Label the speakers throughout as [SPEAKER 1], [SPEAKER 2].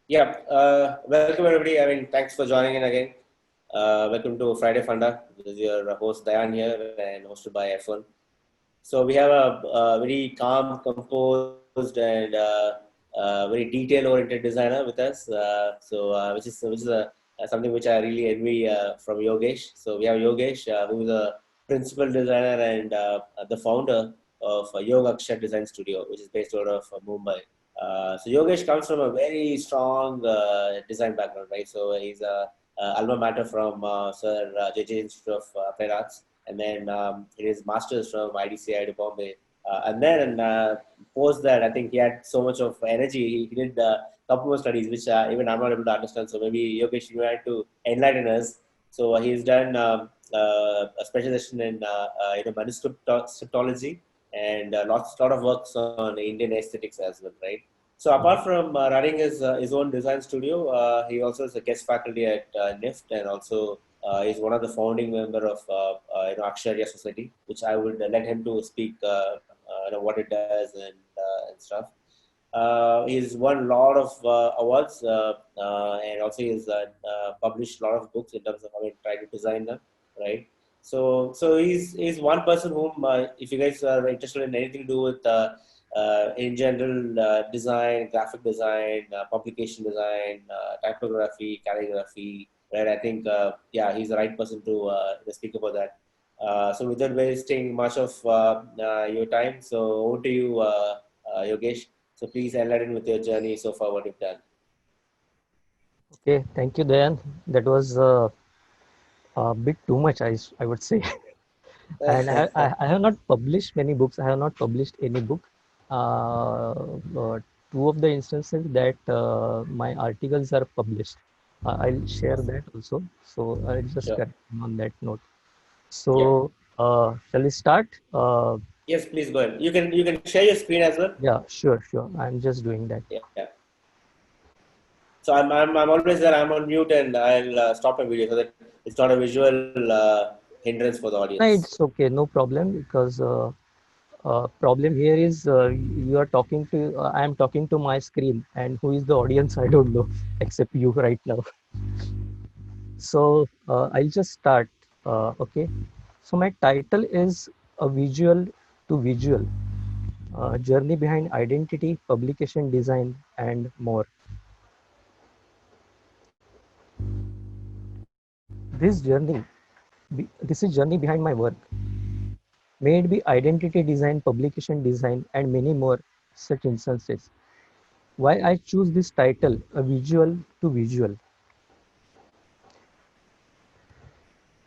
[SPEAKER 1] Yeah, welcome everybody. I mean, thanks for joining in again. Welcome to Friday Funda. This is your host Dayan here and hosted by F1. So we have a very calm, composed, and very detail-oriented designer with us. Which is something which I really envy from Yogesh. So we have Yogesh, who is a principal designer and the founder of Yoga Akshat Design Studio, which is based out of Mumbai. So Yogesh comes from a very strong design background, right? So he's a alma mater from Sir J.J. Institute of Applied Arts, and then his master's from IDCI to Bombay. And then post that, I think he had so much of energy. He did a couple more studies, which even I'm not able to understand. So maybe Yogesh, you had to enlighten us. So he's done a specialization in manuscriptology and lot of works on Indian aesthetics as well, right? So apart from running his own design studio, he also is a guest faculty at NIFT, and also he's one of the founding member of Aksharya Society, which I would let him to speak what it does and stuff. He's won a lot of awards, and also he's published a lot of books in terms of how he tried to design them, right? So he's one person whom, if you guys are interested in anything to do with in general design, graphic design, publication design, typography, calligraphy, right? I think he's the right person to speak about that. So without wasting much of your time, so over to you, Yogesh. So please enlighten with your journey so far, what you've done.
[SPEAKER 2] Okay, thank you, Dayan. That was a bit too much, I would say. And I have not published many books. I have not published any book. But two of the instances that my articles are published. I'll share that also. So I'll just
[SPEAKER 1] Sure.
[SPEAKER 2] correct on that note.
[SPEAKER 1] Yeah.
[SPEAKER 2] So shall we start?
[SPEAKER 1] Yes, please go ahead. You can share your screen as well.
[SPEAKER 2] Yeah, sure, sure. I'm just doing that.
[SPEAKER 1] Yeah. So I'm always there. I'm on mute and I'll stop my video so that it's not a visual hindrance for the
[SPEAKER 2] No,
[SPEAKER 1] audience.
[SPEAKER 2] it's okay, no problem because problem here is you are talking to I am talking to my screen, and who is the audience I don't know except you right now. So I'll just start. Okay. So my title is a visual to visual journey behind identity, publication design, and more. This journey, this is journey behind my work. May it be identity design, publication design, and many more such instances. Why I choose this title, a visual to visual.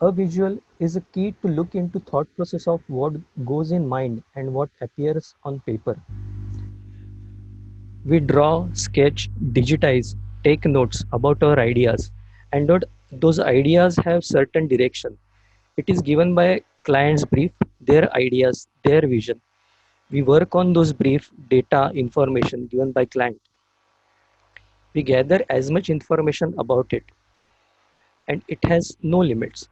[SPEAKER 2] A visual is a key to look into thought process of what goes in mind and what appears on paper. We draw, sketch, digitize, take notes about our ideas, and those ideas have certain direction. It is given by client's brief, their ideas, their vision. We work on those brief data information given by client. We gather as much information about it, and it has no limits.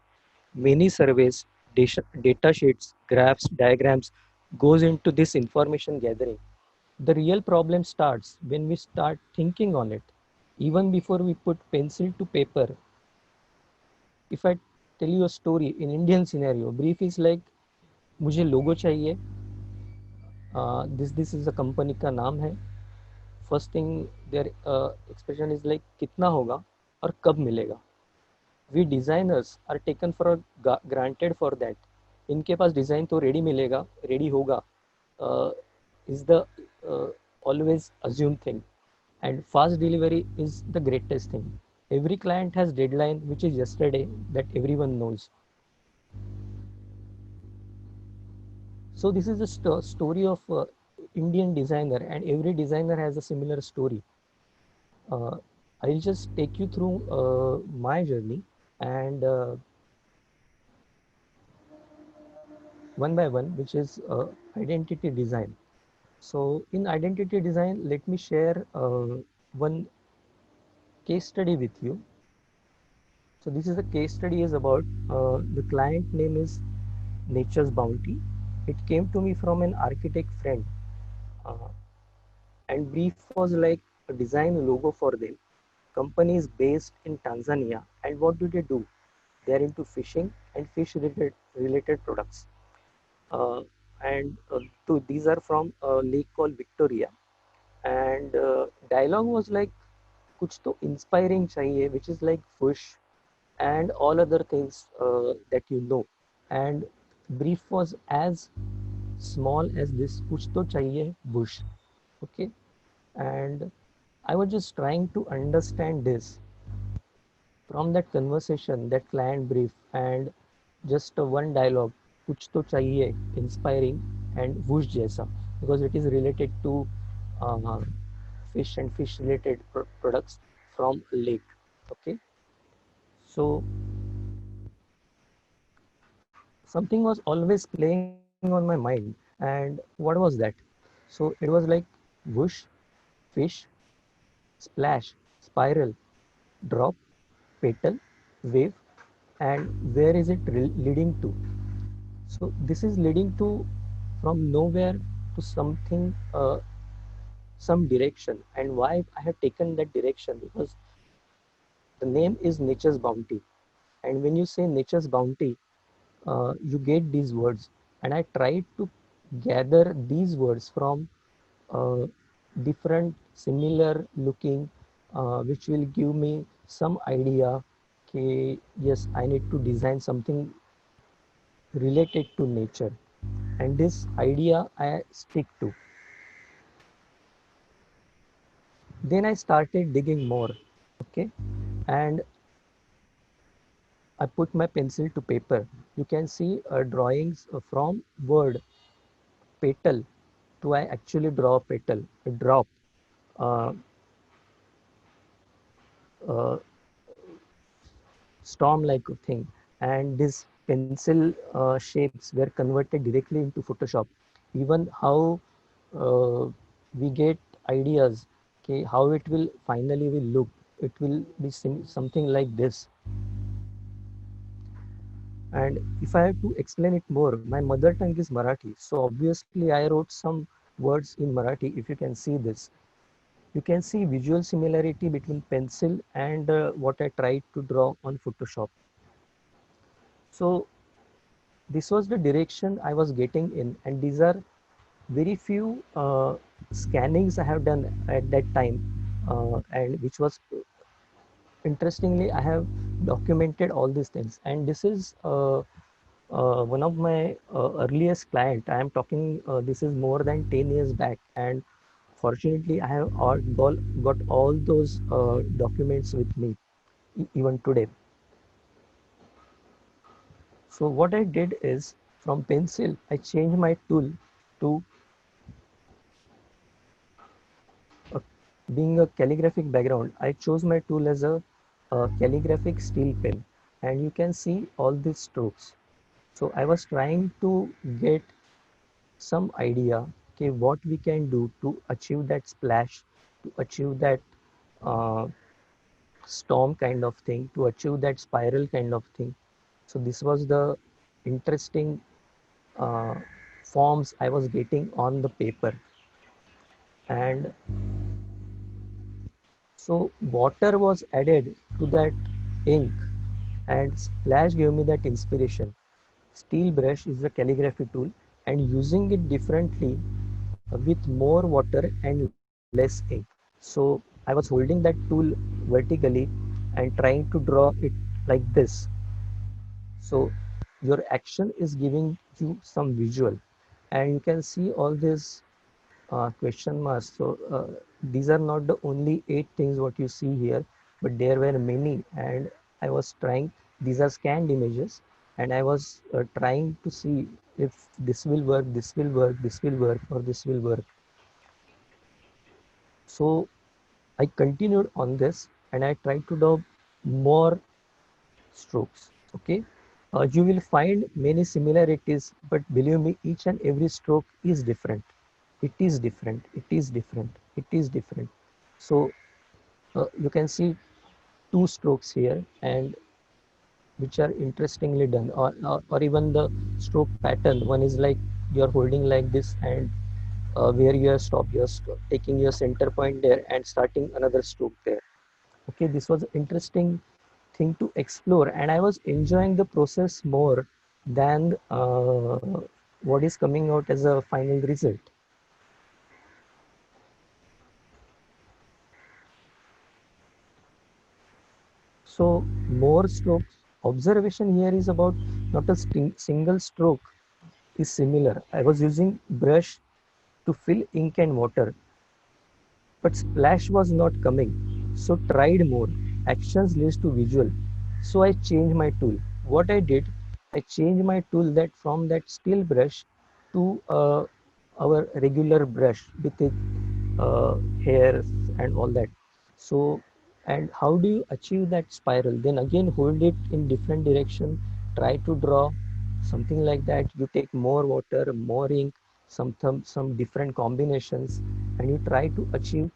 [SPEAKER 2] Many surveys, data sheets, graphs, diagrams goes into this information gathering. The real problem starts when we start thinking on it. Even before we put pencil to paper, if I tell you a story in Indian scenario, brief is like मुझे लोगो चाहिए, this is a company का नाम है. First thing their expression is like कितना होगा और कब मिलेगा. We designers are taken for granted for that. इनके पास डिजाइन तो रेडी मिलेगा, रेडी होगा, is the always assumed thing. And fast delivery is the greatest thing. Every client has deadline which is yesterday, that everyone knows. So this is a story of Indian designer, and every designer has a similar story. uh, I'll just take you through my journey, and one by one, which is identity design. So in identity design, let me share one case study with you. So this is a case study is about the client name is Nature's Bounty. It came to me from an architect friend, uh, and brief was like a design logo for them. company is based in Tanzania. And what do? They are into fishing and fish related products. Uh, and these are from a lake called Victoria. And dialogue was like, कुछ तो inspiring चाहिए, which is like push and all other things that you know. And brief was as small as this, कुछ तो चाहिए bush. Okay. And I was just trying to understand this from that conversation, that client brief, and just one dialogue, कुछ तो चाहिए, inspiring and whoosh जैसा, because it is related to uh, fish and fish related products from lake. Okay. So something was always playing on my mind. And what was that? So it was like whoosh, fish, splash, spiral, drop, petal, wave, and where is it leading to? So this is leading to from nowhere to something, some direction. And why I have taken that direction? Because the name is Nature's Bounty. And when you say Nature's Bounty, you get these words. And I tried to gather these words from uh, different similar looking, which will give me some idea. Okay, yes, I need to design something related to nature, and this idea I stick to. Then I started digging more. Okay. And I put my pencil to paper. You can see drawings from word petal to I actually draw a petal, a drop, uh, uh, storm like thing. And these pencil shapes were converted directly into Photoshop. Even how we get ideas, okay, how it will finally will look, it will be something like this. And if I have to explain it more, my mother tongue is Marathi, so obviously I wrote some words in Marathi. If you can see this, you can see visual similarity between pencil and what I tried to draw on Photoshop. So this was the direction I was getting in, and these are very few scannings I have done at that time, and which was interestingly I have documented all these things. And this is one of my earliest client. I am talking, this is more than 10 years back, and fortunately I have got all those documents with me even today. So what I did is, from pencil I changed my tool to uh, being a calligraphic background. I chose my tool as a calligraphic steel pen, and you can see all these strokes. So I was trying to get some idea, okay, what we can do to achieve that splash, to achieve that uh, storm kind of thing, to achieve that spiral kind of thing. So this was the interesting uh, forms I was getting on the paper. And so water was added to that ink, and splash gave me that inspiration. Steel brush is a calligraphy tool, and using it differently with more water and less ink. So I was holding that tool vertically and trying to draw it like this. So your action is giving you some visual, and you can see all these question marks. So these are not the only 8 things what you see here, but there were many, and I was trying. These are scanned images, and I was trying to see if this will work, this will work, this will work, or this will work. So I continued on this, and I tried to do more strokes. Okay. You will find many similarities, but believe me, each and every stroke is different. It is different. It is different. It is different. So you can see two strokes here, and which are interestingly done, or even the stroke pattern. One is like you're holding like this, and where you are stop, you're taking your center point there and starting another stroke there. Okay, this was interesting thing to explore, and I was enjoying the process more than what is coming out as a final result. So more strokes. Observation here is about not a single stroke is similar. I was using brush to fill ink and water, but splash was not coming. So tried more. Actions leads to visual. So I changed my tool. What I did, I changed my tool that from that steel brush to our regular brush with it hairs and all that. So, and how do you achieve that spiral? Then again, hold it in different direction. Try to draw something like that. You take more water, more ink, some different combinations, and you try to achieve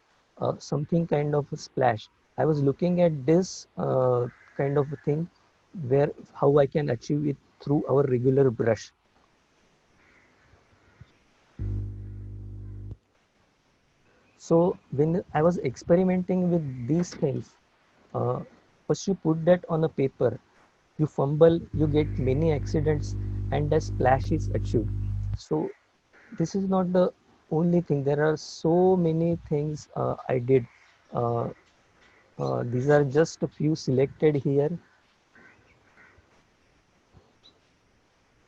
[SPEAKER 2] something kind of a splash. I was looking at this kind of a thing where how I can achieve it through our regular brush. So when I was experimenting with these things, uh, first you put that on a paper, you fumble, you get many accidents, and the splash is achieved. So this is not the only thing. There are so many things I did. Uh, these are just a few selected here.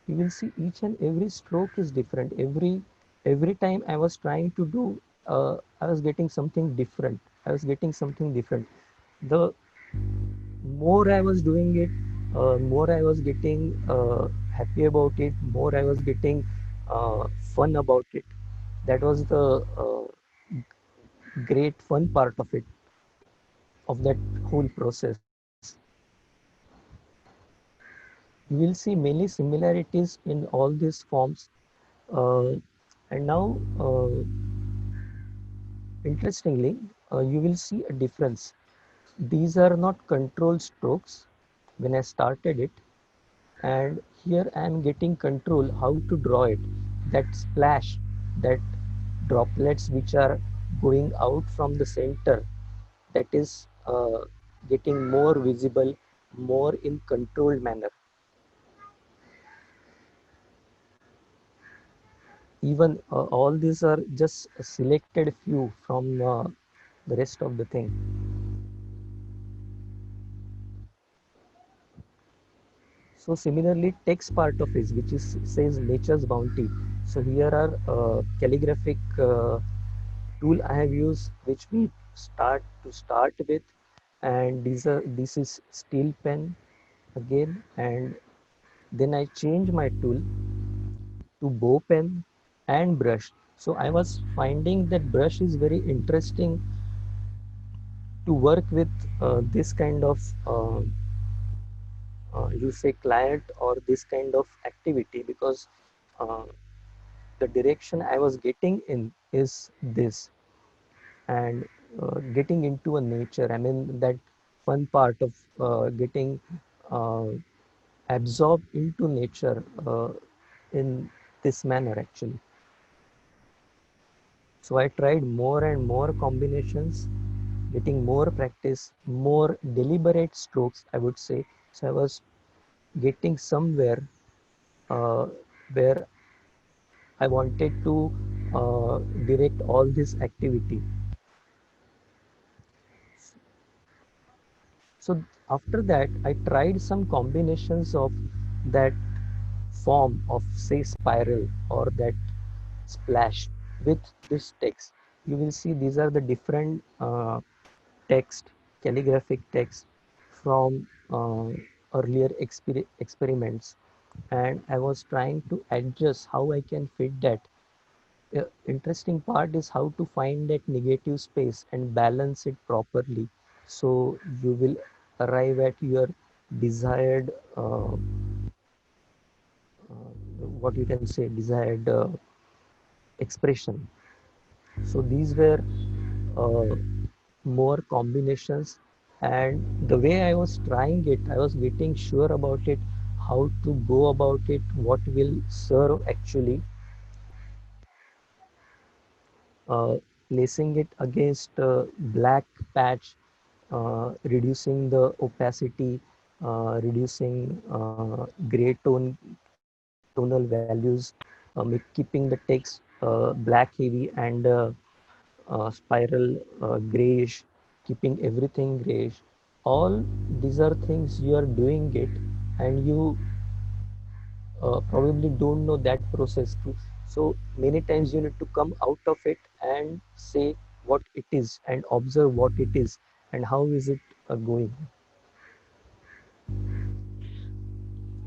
[SPEAKER 2] You will see each and every stroke is different. Every time I was trying to do, I was getting something different. I was getting something different. The more I was doing it, more I was getting happy about it, more I was getting fun about it. That was the great fun part of it, of that whole process. You will see many similarities in all these forms. Uh, and now, interestingly, you will see a difference. These are not control strokes when I started it, and here I am getting control how to draw it. That splash, that droplets which are going out from the center, that is getting more visible, more in controlled manner. Even all these are just a selected few from the rest of the thing. So similarly, text part of it, which is says nature's bounty. So here are calligraphic tool I have used, which we start with, and this is steel pen again, and then I change my tool to bow pen and brush. So I was finding that brush is very interesting to work with this kind of you say client or this kind of activity, because uh, the direction I was getting in is this, and getting into a nature. I mean that fun part of getting uh, absorbed into nature in this manner actually. So I tried more and more combinations, getting more practice, more deliberate strokes, I would say. So I was getting somewhere uh, where I wanted to direct all this activity. So after that, I tried some combinations of that form of say spiral or that splash with this text. You will see these are the different text, calligraphic text from earlier experiments, and I was trying to adjust how I can fit that. Interesting part is how to find that negative space and balance it properly, so you will arrive at your desired what you can say desired expression. So these were uh, more combinations, and the way I was trying it, I was getting sure about it, how to go about it, what will serve actually, uh, placing it against a black patch, reducing the opacity, reducing gray tonal values, keeping the text black heavy and spiral grayish, keeping everything grayish. All these are things you are doing it, and you probably don't know that process too. So many times you need to come out of it and say what it is and observe what it is and how is it going.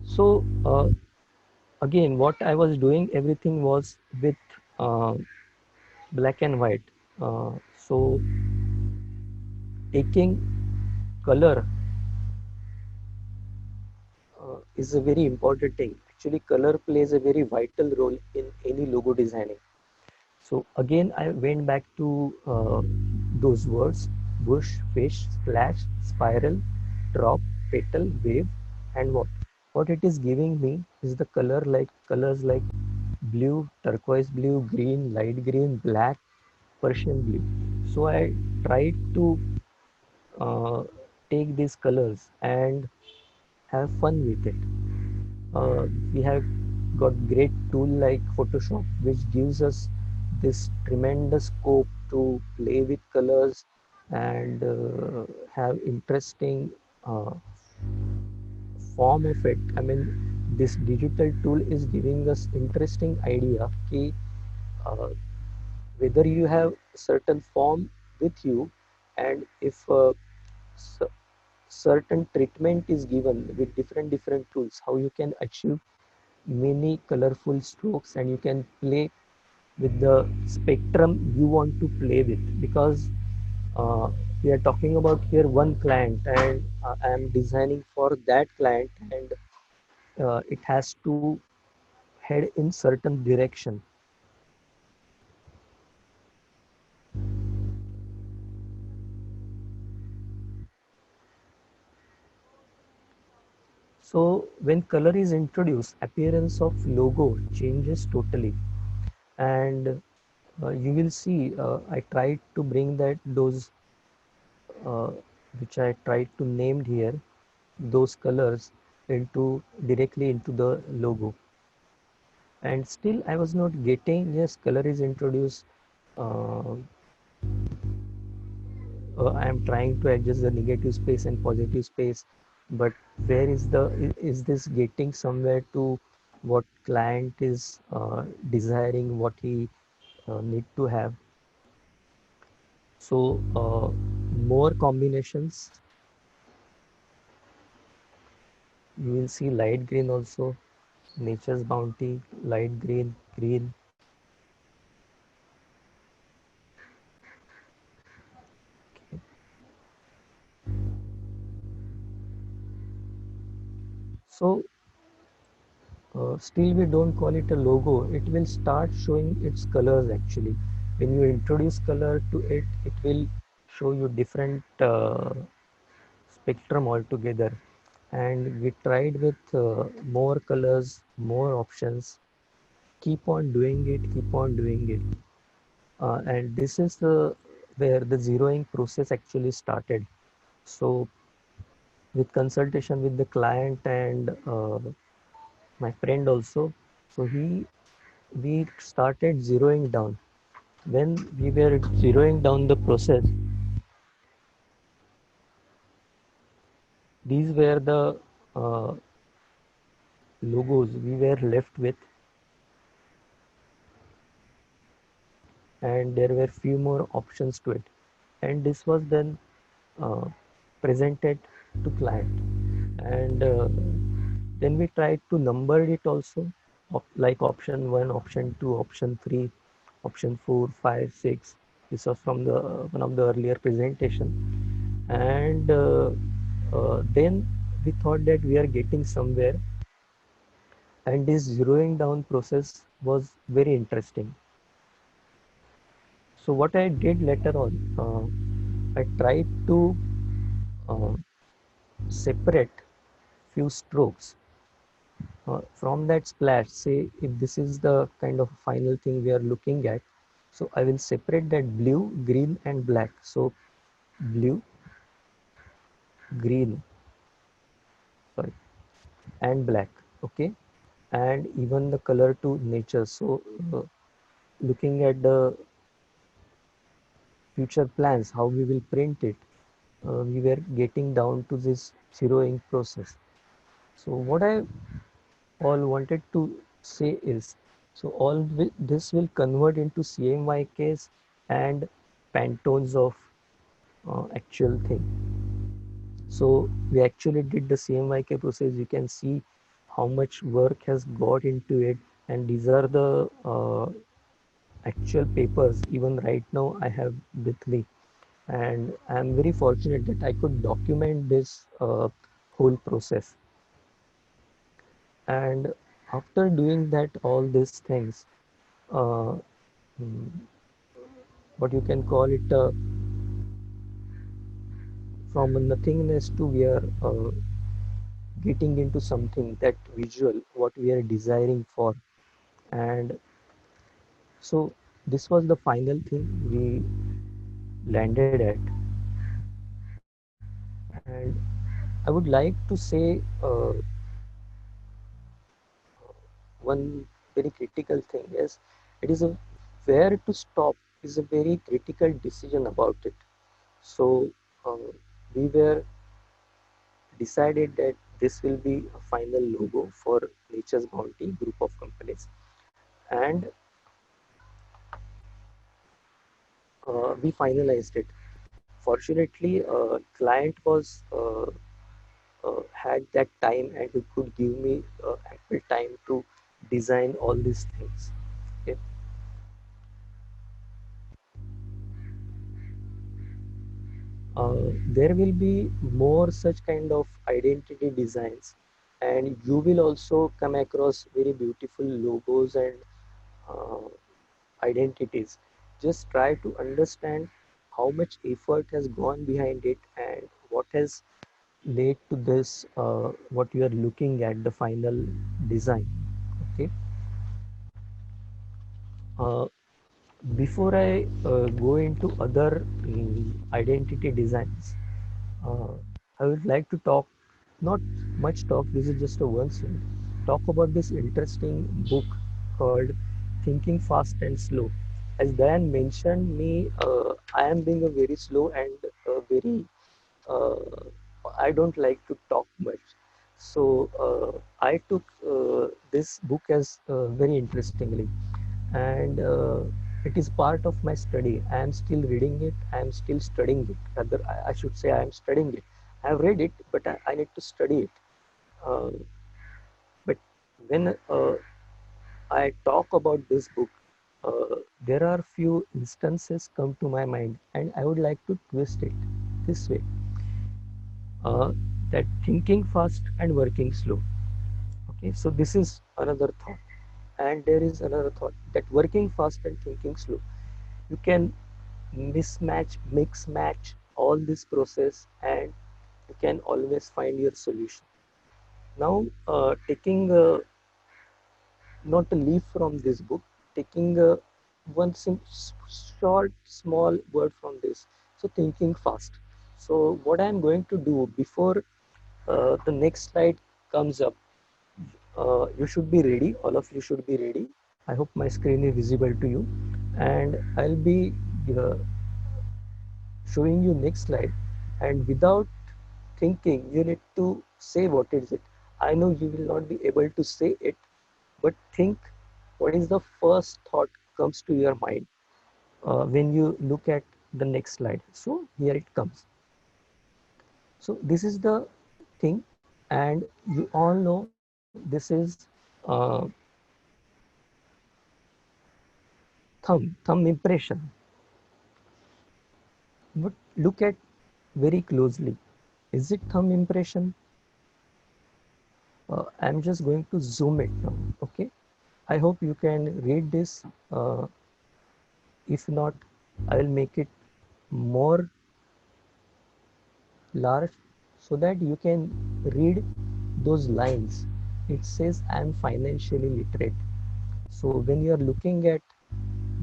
[SPEAKER 2] So again, what I was doing, everything was with uh, black and white. So taking color is a very important thing. Actually, color plays a very vital role in any logo designing. So again, I went back to those words: bush, fish, splash, spiral, drop, petal, wave, and what? What it is giving me is the colors like blue, turquoise blue, green, light green, black, Persian blue. So I tried to uh, take these colors and have fun with it. We have got great tool like Photoshop, which gives us this tremendous scope to play with colors and have interesting uh, form of it. I mean, this digital tool is giving us interesting idea कि, uh, whether you have certain form with you, and if certain treatment is given with different tools, how you can achieve many colorful strokes, and you can play with the spectrum you want to play with, because uh, we are talking about here one client, and I am designing for that client, and it has to head in certain direction. So when color is introduced, appearance of logo changes totally, and you will see I tried to bring that those uh, which I tried to name here, those colors into directly into the logo, and still I was not getting. Yes, color is introduced. uh, I am trying to adjust the negative space and positive space, but where is the is this getting somewhere to what client is desiring, what he need to have. So more combinations, you will see light green also, nature's bounty, light green, green. So still we don't call it a logo. It will start showing its colors actually. When you introduce color to it, it will show you different spectrum altogether. And we tried with more colors, more options. Keep on doing it, keep on doing it. And this is where the zeroing process actually started. So with consultation with the client and my friend also, so we started zeroing down. When we were zeroing down the process, these were the uh, logos we were left with, and there were few more options to it. And this was then uh, presented to client, and then we tried to number it also, like option 1, option 2, option 3, option 4, 5, 6. This was from the one of the earlier presentation, and then we thought that we are getting somewhere, and this zeroing down process was very interesting. So what I did later on, I tried to uh, separate few strokes from that splash. Say if this is the kind of final thing we are looking at, so I will separate that blue, green and black. So blue, green, sorry, and black. Okay, and even the color to nature. So looking at the future plans, how we will print it, we were getting down to this zeroing process. So what I all wanted to say is, so this will convert into CMYKs and Pantones of actual thing. So we actually did the CMYK process. You can see how much work has got into it, and these are the actual papers. Even right now I have with me, and I'm very fortunate that I could document this whole process. And after doing that, all these things, uh, mm, what you can call it, from a nothingness to we are getting into something that visual, what we are desiring for. And so this was the final thing we landed at. And I would like to say one very critical thing is, it is a where to stop is a very critical decision about it. So we were decided that this will be a final logo for Nature's Bounty group of companies, and we finalized it. Fortunately, client was had that time, and he could give me ample time to design all these things. Okay. There will be more such kind of identity designs, and you will also come across very beautiful logos and uh, identities. Just try to understand how much effort has gone behind it and what has led to this, what you are looking at, the final design. Okay. uh, Before I go into other identity designs, uh, I would like to talk, not much talk, this is just a one scene, talk about this interesting book called Thinking Fast and Slow. As Dan mentioned me, I am being a very slow and very, I don't like to talk much. So I took this book as very interestingly, and it is part of my study. I am still reading it, I am still studying it. Rather, I should say I am studying it. I have read it, but I need to study it. Uh, but when I talk about this book, there are few instances come to my mind, and I would like to twist it this way: uh, that thinking fast and working slow. Okay, so this is another thought, and there is another thought that working fast and thinking slow. You can mismatch, mix match all this process, and you can always find your solution. Now, taking not a leaf from this book, taking one short, small word from this. So, thinking fast. So, what I am going to do before the next slide comes up, you should be ready. All of you should be ready. I hope my screen is visible to you, and I'll be uh, showing you next slide, and without thinking you need to say what is it. I know you will not be able to say it, but think what is the first thought comes to your mind when you look at the next slide. So here it comes. So this is the thing, and you all know this is uh, thumb impression. But look at very closely. Is it thumb impression? I'm just going to zoom it now. Okay, I hope you can read this. If not, I will make it more large so that you can read those lines. It says I'm financially literate. So when you are looking at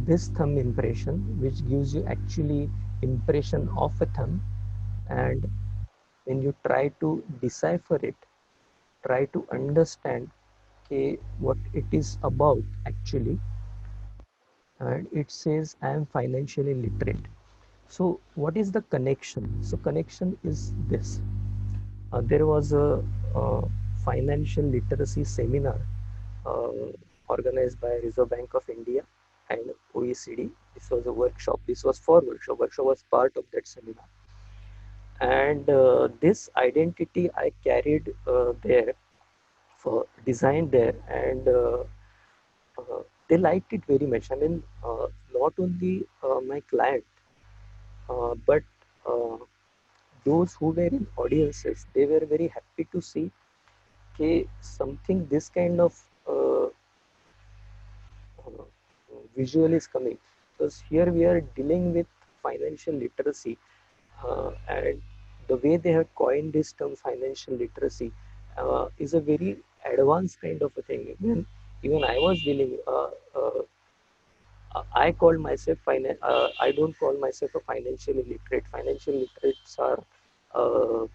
[SPEAKER 2] this thumb impression, which gives you actually impression of a thumb, and when you try to decipher it, try to understand what it is about actually, and it says I am financially literate. So what is the connection? So connection is this. There was a financial literacy seminar uh, organized by Reserve Bank of India and OECD. This was a workshop. This was for workshop. Workshop was part of that seminar. And this identity I carried there for design there, and they liked it very much. I mean, not only my client, but uh, those who were in audiences, they were very happy to see something this kind of uh, visual is coming, because here we are dealing with financial literacy, and the way they have coined this term financial literacy is a very advanced kind of a thing. Even I was dealing, I call myself I don't call myself a financially literate. Financial literates are uh,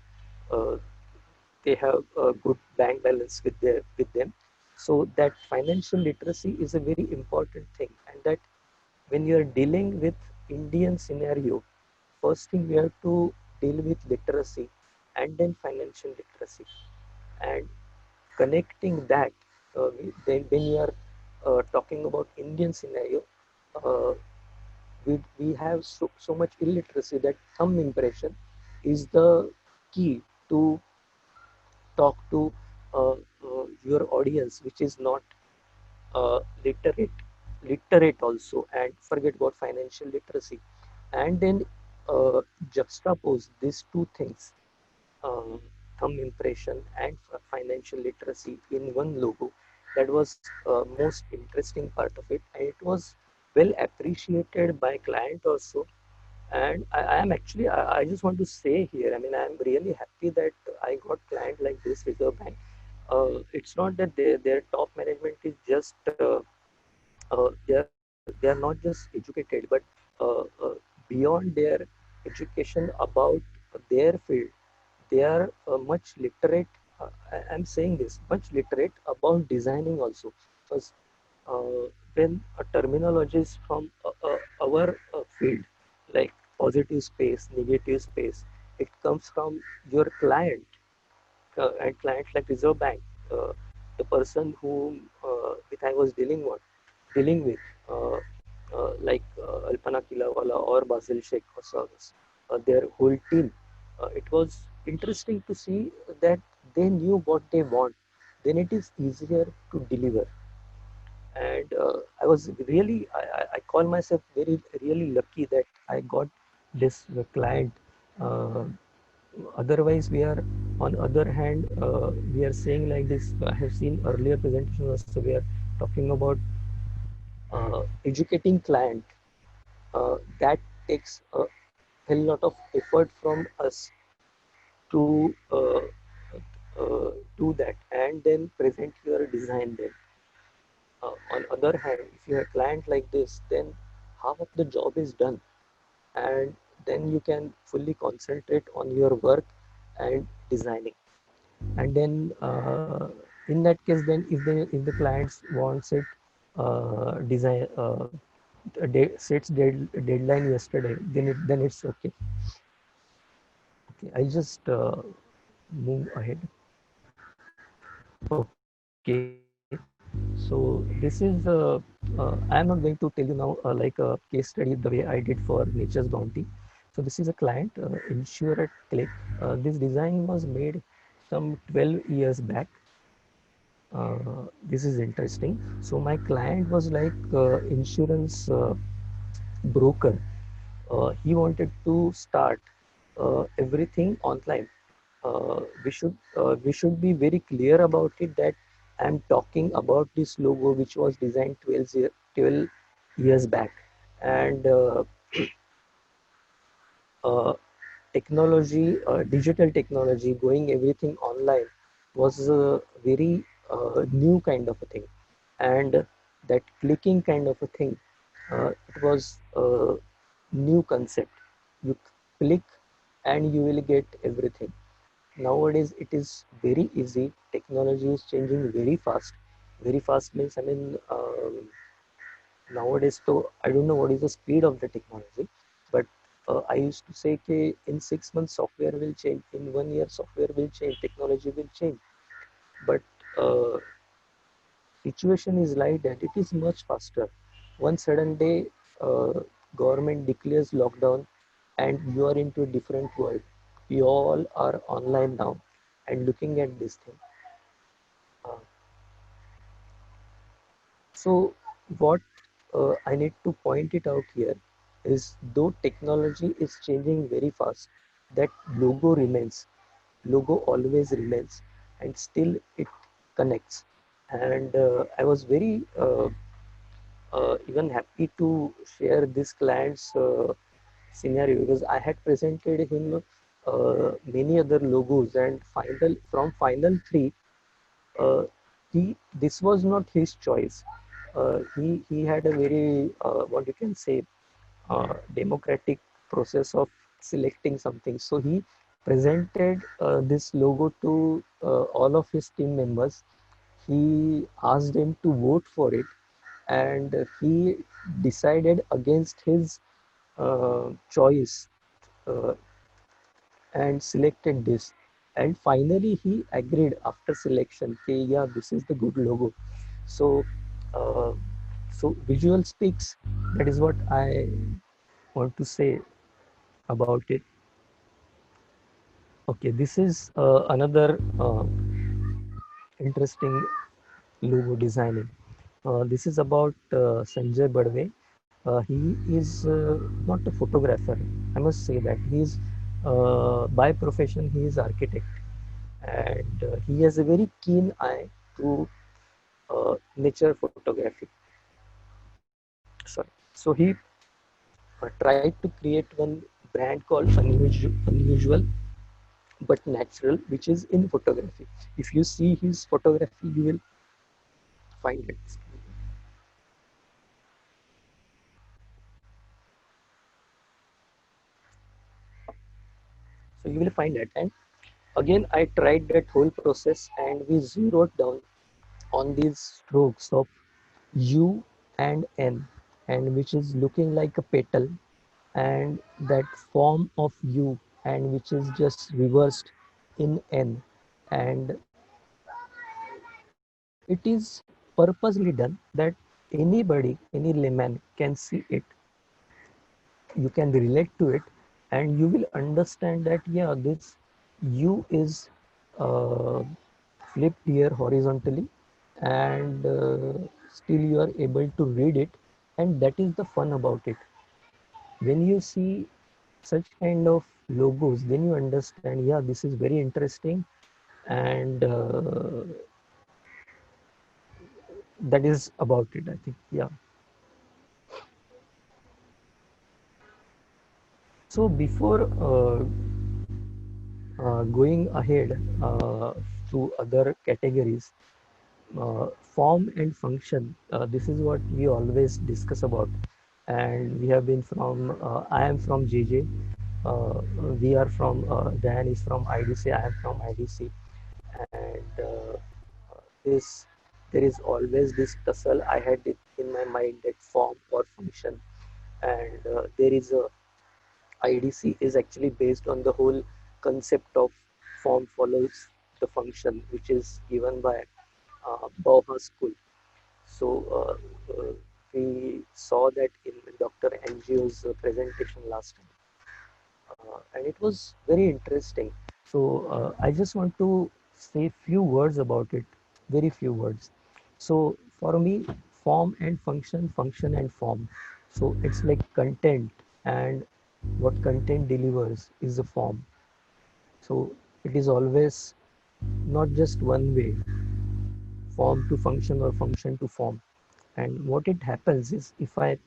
[SPEAKER 2] uh, they have a good bank balance with them. So that financial literacy is a very important thing, and that when you are dealing with Indian scenario, first thing we have to deal with literacy and then financial literacy, and connecting that, then when you are talking about Indian scenario, uh, we have so much illiteracy that thumb impression is the key to talk to your audience, which is not literate, literate also, and forget about financial literacy, and then juxtapose these two things, uh, thumb impression and financial literacy in one logo. That was most interesting part of it, and it was well appreciated by client also. And I am actually, I just want to say here, I mean, I'm really happy that I got client like this Reserve Bank. It's not that their top management is just they are not just educated, but uh, uh, beyond their education about their field, they are much literate. I'm saying this, much literate about designing also, because when a terminology is from our field, like positive space, negative space, it comes from your client, and clients like Reserve Bank, the person whom with I was dealing with, like Alpana Kilawala or Basil Sheikh or Service, their whole team. It was interesting to see that they knew what they want. Then it is easier to deliver. And I was really, I call myself very really lucky that I got this client. Uh, Otherwise we are, on other hand, we are saying like this. I have seen earlier presentations also, we are talking about educating client, that takes a hell lot of effort from us to do that and then present your design then. On other hand, if you have a client like this, then half of the job is done, and then you can fully concentrate on your work and designing. And then in that case, then if the clients wants it design sets deadline yesterday, then it's okay. Okay, I'll just move ahead. Okay, so this is I'm not going to tell you now like a case study the way I did for Nature's Bounty. So this is a client, Insurer Click. This design was made some 12 years back. This is interesting. So my client was like insurance broker. He wanted to start everything online. We should be very clear about it that I'm talking about this logo which was designed 12 years back, and uh, technology, digital technology, going everything online was a very new kind of a thing, and that clicking kind of a thing, it was a new concept. You click and you will get everything. nowadays it is very easy. Technology is changing very fast. Very fast means, I mean, nowadays, so I don't know what is the speed of the technology, but I used to say that in 6 months software will change, in 1 year software will change, technology will change. But situation is like that, it is much faster. One sudden day, government declares lockdown, and you are into a different world. We all are online now and looking at this thing. Uh, So what I need to point it out here is, though technology is changing very fast, that logo remains. Logo always remains, and still it connects. And I was very even happy to share this client's scenario, because I had presented him many other logos, and final three, uh, this was not his choice. He had a very what you can say, democratic process of selecting something. So he presented this logo to all of his team members. He asked them to vote for it, and he decided against his choice, uh, and selected this. And finally he agreed after selection, okay, yeah, this is the good logo. So uh, so visual speaks. That is what I want to say about it. Okay, this is another interesting logo designing. This is about Sanjay Badve. He is not a photographer, I must say that. He is by profession he is architect, and he has a very keen eye to nature photography. Sorry. So he tried to create one brand called Unusual but Natural, which is in photography. If you see his photography, you will find it. So you will find that. And again, I tried that whole process, and we zeroed down on these strokes of U and N, and which is looking like a petal, and that form of U, and which is just reversed in N. And it is purposely done that anybody, any layman can see it, you can relate to it, and you will understand that, yeah, this U is uh, flipped here horizontally, and still you are able to read it. And that is the fun about it. When you see such kind of logos, then you understand, yeah, this is very interesting. And that is about it, I think. Yeah. So before going ahead to other categories, form and function, this is what we always discuss about. And we have been from, I am from JJ, uh, we are from, Dan is from IDC, I am from IDC. And this, there is always this tussle. I had it in my mind, that form or function. And there is a, IDC is actually based on the whole concept of form follows the function, which is given by Bauhaus School. So we saw that in Dr. Angio's presentation last time, and it was very interesting. So I just want to say few words about it, very few words. So for me, form and function, function and form. So it's like content, and what content delivers is the form. So it is always not just one way, form to function or function to form. And what it happens is, if I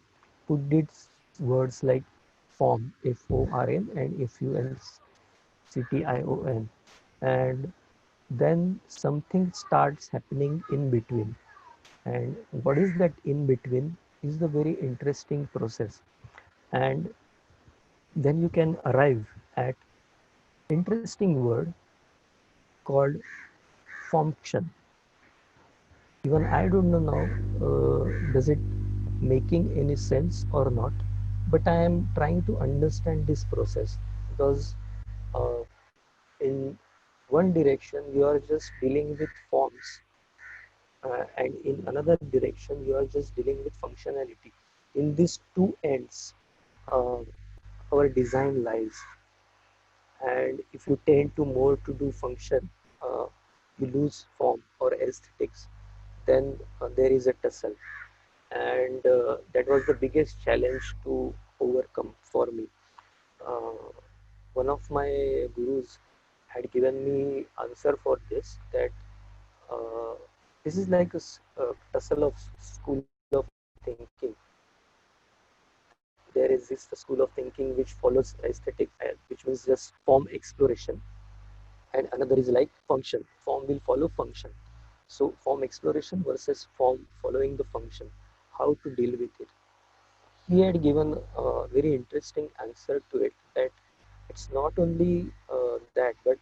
[SPEAKER 2] put these words like form, FORM, and FUNCTION, and then something starts happening in between. And what is that in between is the very interesting process. And then you can arrive at interesting word, called function. Even I don't know now, does it making any sense or not, but I am trying to understand this process because uh, in one direction you are just dealing with forms, and in another direction you are just dealing with functionality. In these two ends, uh, our design lies. And if you tend to more to do function, uh, you lose form or aesthetics, then there is a tussle. And that was the biggest challenge to overcome for me. uh, One of my gurus had given me answer for this, that uh, this is like a tussle of school of thinking. There exists a school of thinking which follows aesthetic, which means just form exploration, and another is like function. Form will follow function. So form exploration versus form following the function. How to deal with it? He had given a very interesting answer to it, that it's not only that, but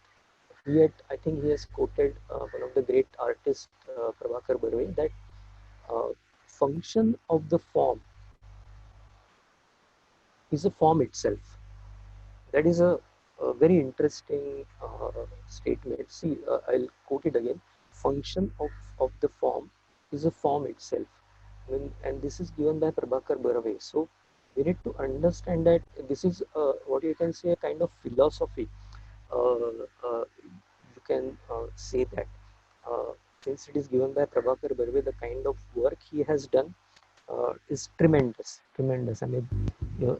[SPEAKER 2] I think he has quoted one of the great artists, Prabhakar Barve, that uh, function of the form is a form itself. That is a very interesting statement. See, I'll quote it again. Function of the form is a form itself. And this is given by Prabhakar Barve. So we need to understand that this is what you can say a kind of philosophy. You can say that since it is given by Prabhakar Barve, the kind of work he has done is tremendous, tremendous. I mean,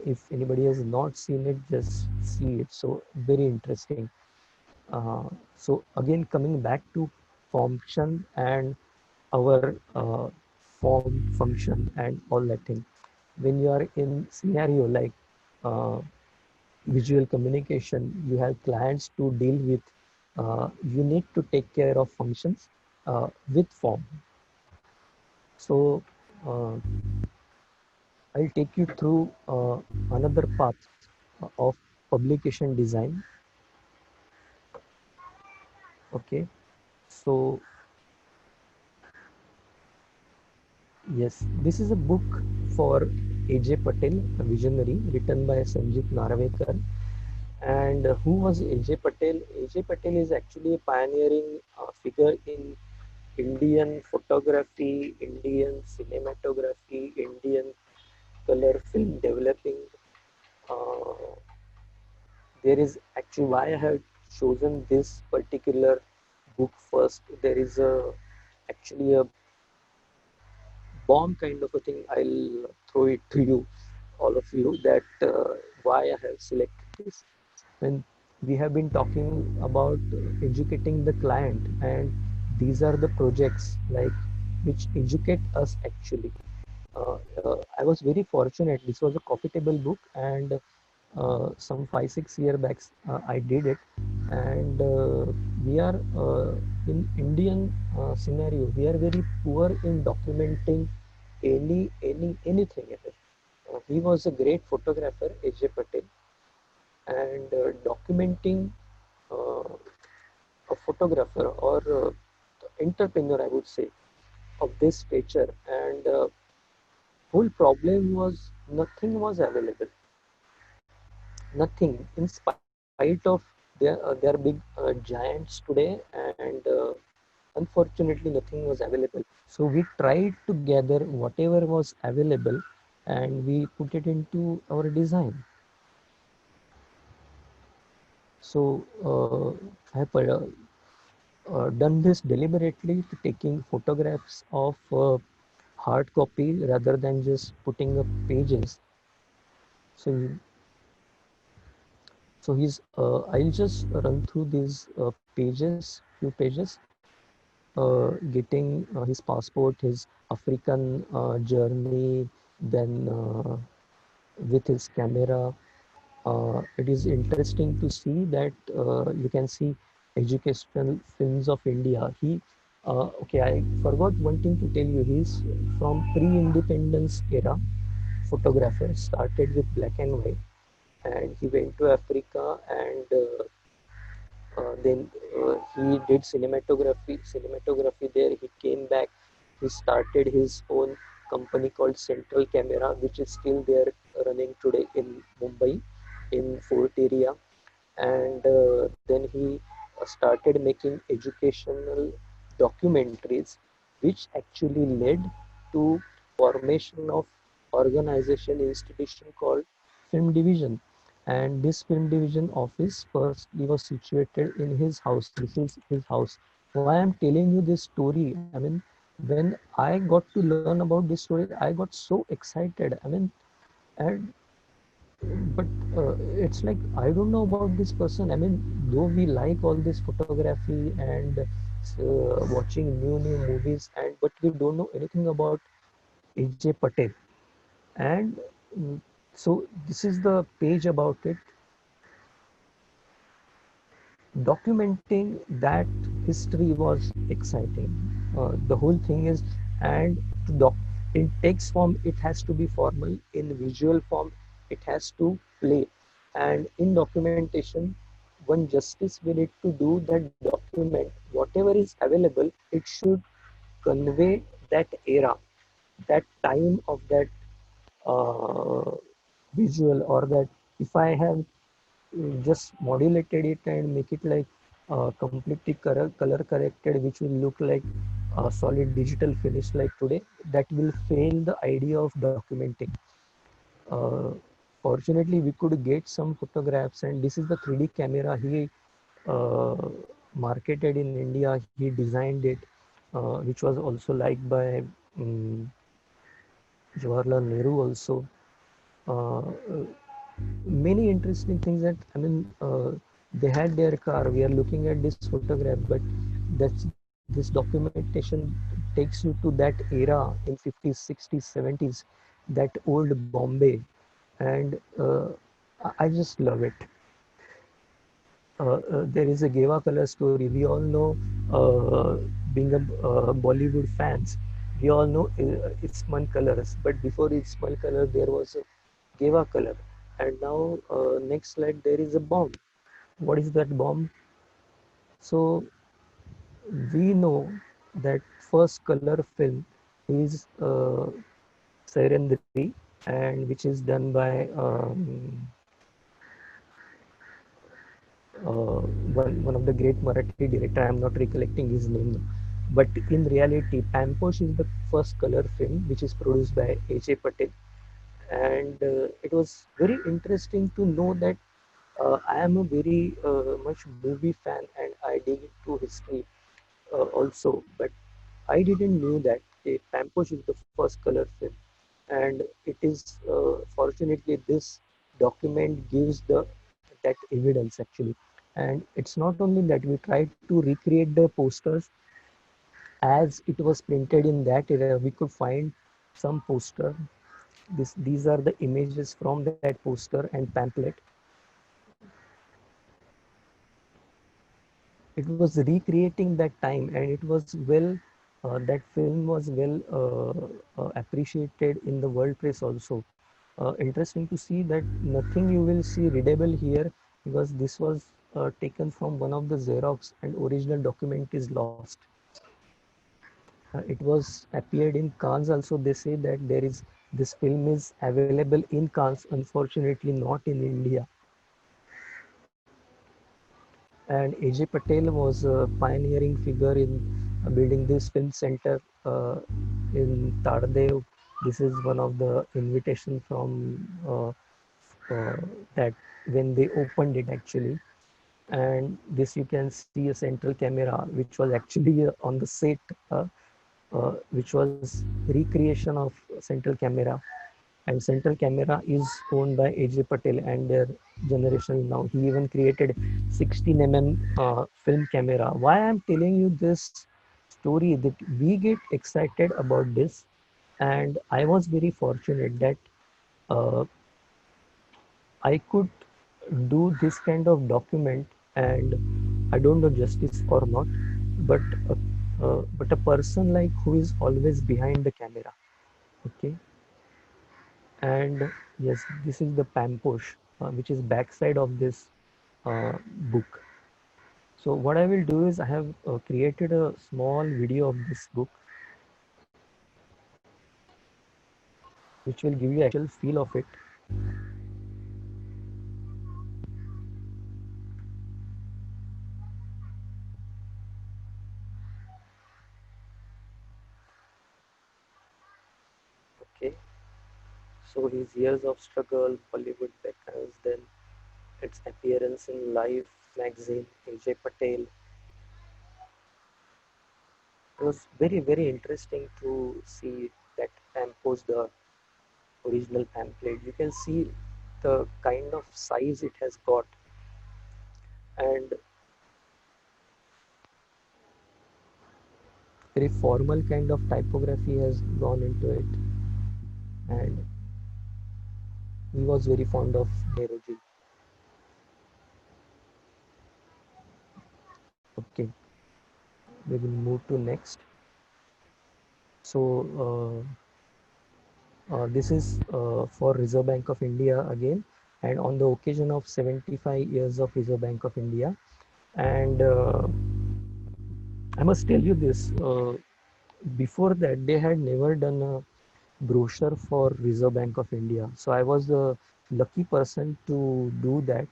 [SPEAKER 2] if anybody has not seen it, just see it. So very interesting. So again, coming back to function and our form, function, and all that thing. When you are in scenario like uh, visual communication, you have clients to deal with. You need to take care of functions with form. So uh, I'll take you through another path of publication design. Okay, so yes, this is a book for A.J. Patel, a visionary, written by Sanjit Narvekar. And who was A.J. Patel? A.J. Patel is actually a pioneering figure in Indian photography, Indian cinematography, Indian color film developing. Uh, there is actually why I have chosen this particular book first. There is a actually a bomb kind of a thing. I'll throw it to you, all of you, that why I have selected this. When we have been talking about educating the client, and these are the projects like which educate us actually. I was very fortunate. This was a coffee table book, and some 5 6 year back I did it, and we are in Indian scenario. We are very poor in documenting anything. He was a great photographer, A.J. Patel, and documenting uh, a photographer or entrepreneur, I would say, of this stature, and whole problem was nothing was available, nothing, in spite of they are big giants today, and unfortunately nothing was available. So we tried to gather whatever was available, and we put it into our design. So I have done this deliberately, to taking photographs of hard copy rather than just putting up pages. So I'll just run through these few pages, getting his passport, his African journey, then with his camera. It is interesting to see that you can see educational films of India. Okay, I forgot one thing to tell you. He's from pre-independence era photographer, started with black and white, and he went to Africa and Then he did cinematography there. He came back. He started his own company called Central Camera, which is still there running today in Mumbai, in Fort area. And then he started making educational documentaries, which actually led to formation of organization institution called Film Division. And this Film Division office firstly was situated in his house. This is his house. Why I'm telling you this story, I mean, when I got to learn about this story, I got so excited. I mean, and but it's like I don't know about this person. I mean, though we like all this photography and watching new movies, and but we don't know anything about AJ Patel. And so this is the page about it, documenting that history was exciting. The whole thing is, and to in text form it has to be formal, in visual form it has to play, and in documentation one justice we need to do that document whatever is available. It should convey that era, that time of that uh, visual, or that if I have just modulated it and make it like completely color corrected, which will look like a solid digital finish like today, that will fail the idea of documenting. uh, Fortunately we could get some photographs, and this is the 3D camera he uh, marketed in India. He designed it, which was also liked by um, Jawaharlal Nehru also. uh, Many interesting things that I mean, they had their car. We are looking at this photograph, but that's this documentation takes you to that era in 50s, 60s, 70s, that old Bombay, and I just love it. There is a Geva color story. We all know, being a Bollywood fans, we all know Isman colors. But before Isman color, there was a Geva color, and now next slide there is a bomb. What is that bomb? So we know that first color film is Sairendri, and which is done by one of the great Marathi director. I am not recollecting his name now. But in reality, Pamposh is the first color film which is produced by A.J. Patel. And it was very interesting to know that I am a very much movie fan, and I dig into history also. But I didn't know that Pamposh is the first color film, and it is fortunately this document gives the that evidence actually. And it's not only that we tried to recreate the posters as it was printed in that era. We could find some poster. These are the images from that poster and pamphlet. It was recreating that time, and it was well, that film was well appreciated in the world press also. Interesting to see that nothing you will see readable here, because this was taken from one of the Xerox, and original document is lost. It was appeared in Cannes also. They say that there is this film is available in Cannes, unfortunately not in India. And AJ Patel was a pioneering figure in building this film center in Tardev. This is one of the invitation from that when they opened it actually. And this you can see a central camera, which was actually on the set, which was recreation of central camera. And central camera is owned by AJ Patel and their generation now. He even created 16 mm film camera. Why I'm telling you this story, that we get excited about this, and I was very fortunate that uh, I could do this kind of document. And I don't know justice or not, but but a person like who is always behind the camera. Okay. And yes, this is the Pamposh, which is backside of this book. So what I will do is I have created a small video of this book, which will give you actual feel of it. Okay. So his years of struggle, Bollywood beckons, then its appearance in Life magazine, AJ Patel. It was very, very interesting to see that post the original pamphlet. You can see the kind of size it has got, and very formal kind of typography has gone into it. And he was very fond of Nehruji. Okay, we will move to next. So this is for Reserve Bank of India again, and on the occasion of 75 years of Reserve Bank of India. And I must tell you this, before that they had never done a brochure for Reserve Bank of India. So I was the lucky person to do that.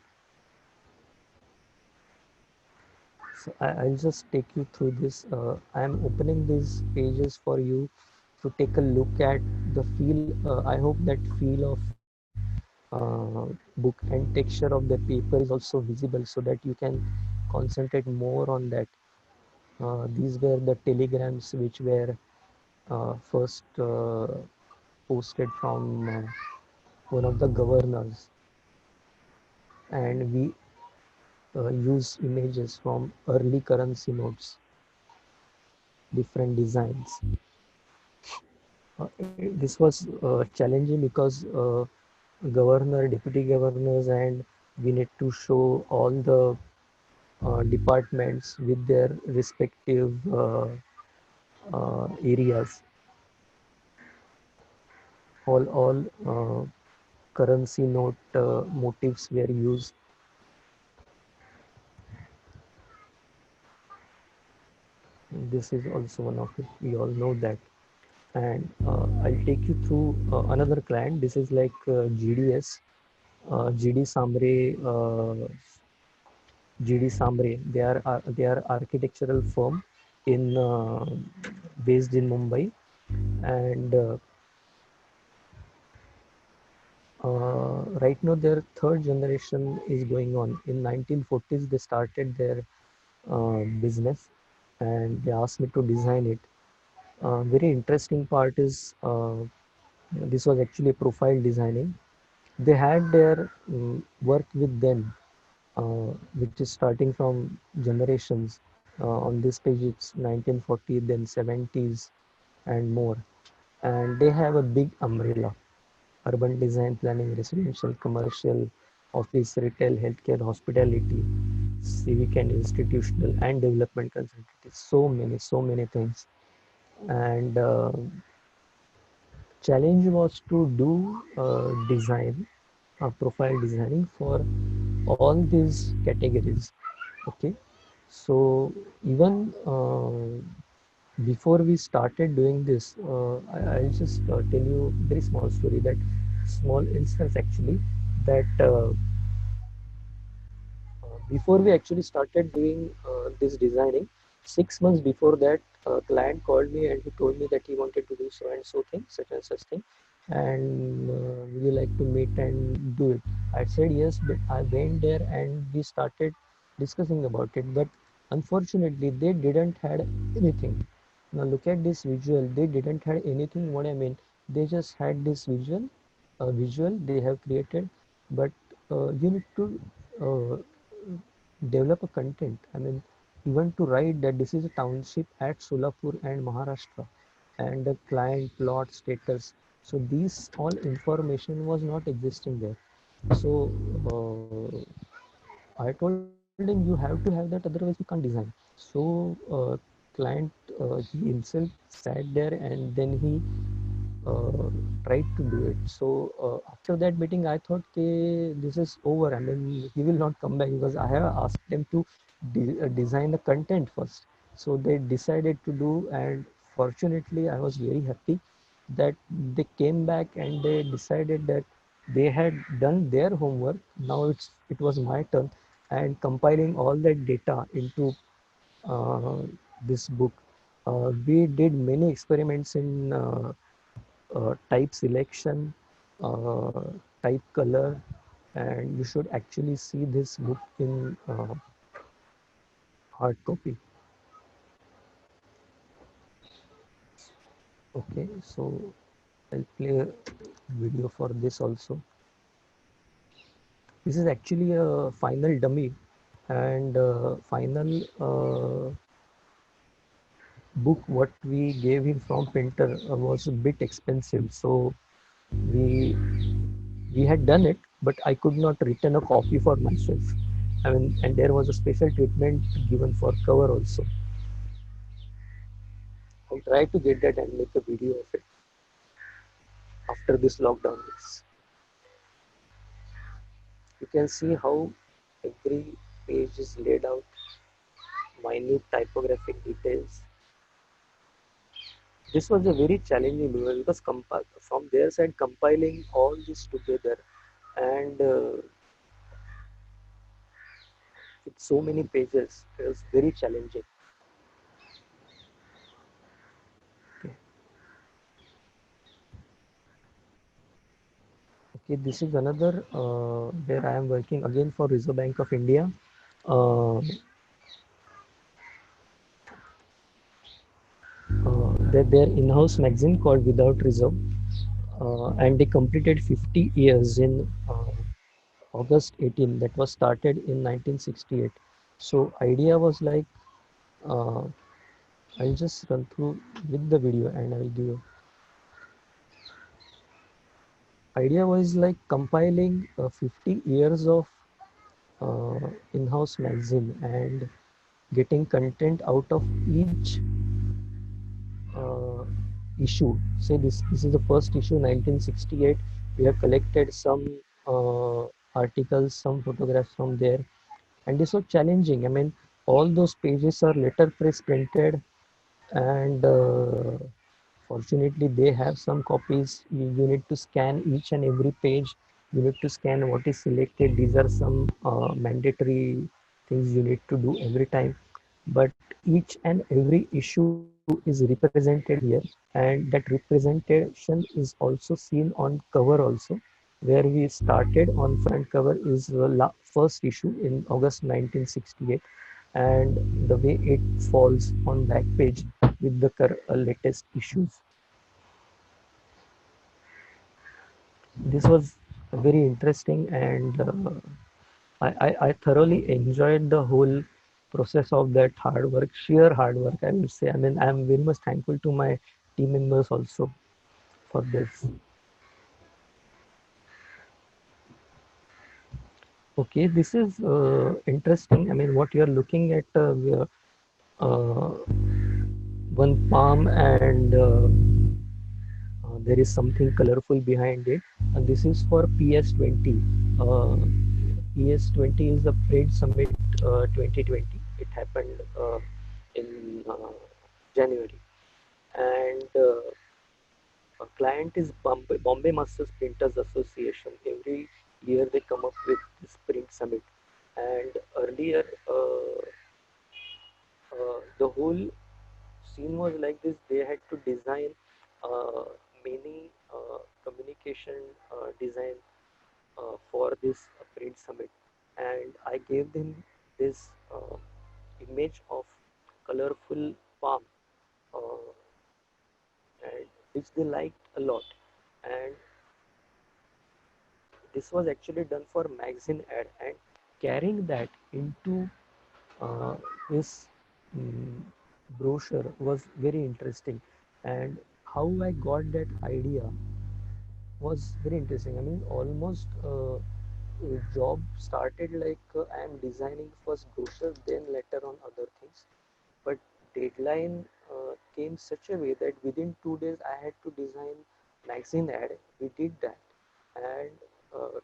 [SPEAKER 2] So I'll just take you through this. I'm opening these pages for you to take a look at the feel. I hope that feel of book and texture of the paper is also visible so that you can concentrate more on that. These were the telegrams which were first posted from one of the governors, and we use images from early currency notes, different designs. This was challenging because governor, deputy governors, and we need to show all the departments with their respective areas. All currency note motifs were used. This is also one of it. We all know that. And I'll take you through another client. This is like GDS, GD Samre, GD Samre. They are architectural firm in based in Mumbai, and right now their third generation is going on. In 1940s they started their business, and they asked me to design it. Very interesting part is this was actually profile designing. They had their work with them, which is starting from generations. On this page it's 1940, then 70s and more. And they have a big umbrella: urban design, planning, residential, commercial, office, retail, healthcare, hospitality, civic and institutional, and development consultancy. So many things. And challenge was to do design, profile designing for all these categories. Okay, so even before we started doing this, I'll just tell you a very small story, that small instance actually, that before we actually started doing this designing, 6 months before that, a client called me and he told me that he wanted to do so and so thing, such and such thing, and would you like to meet and do it? I said yes, but I went there and we started discussing about it. But unfortunately, they didn't had anything. Now look at this visual. They didn't had anything. What I mean, they just had this visual they have created, but you need to develop a content. I mean, even to write that this is a township at Solapur and Maharashtra, and the client plot status. So these all information was not existing there. So I told him you have to have that, otherwise you can't design. So client he himself sat there and then he tried to do it. So after that meeting, I thought, okay, this is over. I mean, he will not come back because I have asked them to design the content first. So they decided to do, and fortunately I was very happy that they came back and they decided that they had done their homework. Now it was my turn, and compiling all that data into uh, this book. We did many experiments in type selection, uh, type color, and you should actually see this book in hard copy. Okay, so I'll play a video for this also. This is actually a final dummy, and final book what we gave him from printer was a bit expensive. So we we had done it, but I could not return a copy for myself. I mean, and there was a special treatment given for cover also. I'll try to get that and make a video of it after this lockdown is. You can see how every page is laid out, minute typographic details. This was a very challenging because from their side compiling all this together, and with so many pages, it was very challenging. Okay. Okay, this is another where I am working again for Reserve Bank of India. Uh, their in-house magazine called Without Reserve, and they completed 50 years in August 18. That was started in 1968. So idea was like, uh, I'll just run through with the video and I will give you. Idea was like compiling 50 years of in-house magazine and getting content out of each uh, issue. Say this is the first issue, 1968. We have collected some articles, some photographs from there, and this was challenging. I mean, all those pages are letterpress printed, and fortunately they have some copies. You need to scan each and every page. You need to scan what is selected. These are some mandatory things you need to do every time, but each and every issue is represented here, and that representation is also seen on cover also, where we started on front cover is the first issue in August 1968, and the way it falls on back page with the latest issues. This was very interesting, and I thoroughly enjoyed the whole process of that hard work, sheer hard work, I would say. I mean, I'm very much thankful to my team members also for this. Okay, this is interesting. I mean, what you're looking at, uh, one palm, and there is something colorful behind it. And this is for PS20. Uh, PS20 is the Print Summit 2020. It happened in January. And a client is Bombay Masters Printers Association. Every year they come up with this Print Summit. And earlier, the whole scene was like this. They had to design uh, many communication design for this Print Summit, and I gave them this image of colorful palm, uh, and which they liked a lot. And this was actually done for magazine ad, and carrying that into uh, this mm, brochure was very interesting. And how I got that idea was very interesting. I mean, almost job started like I am designing first brochure, then later on other things. But deadline came such a way that within 2 days I had to design magazine ad. We did that, and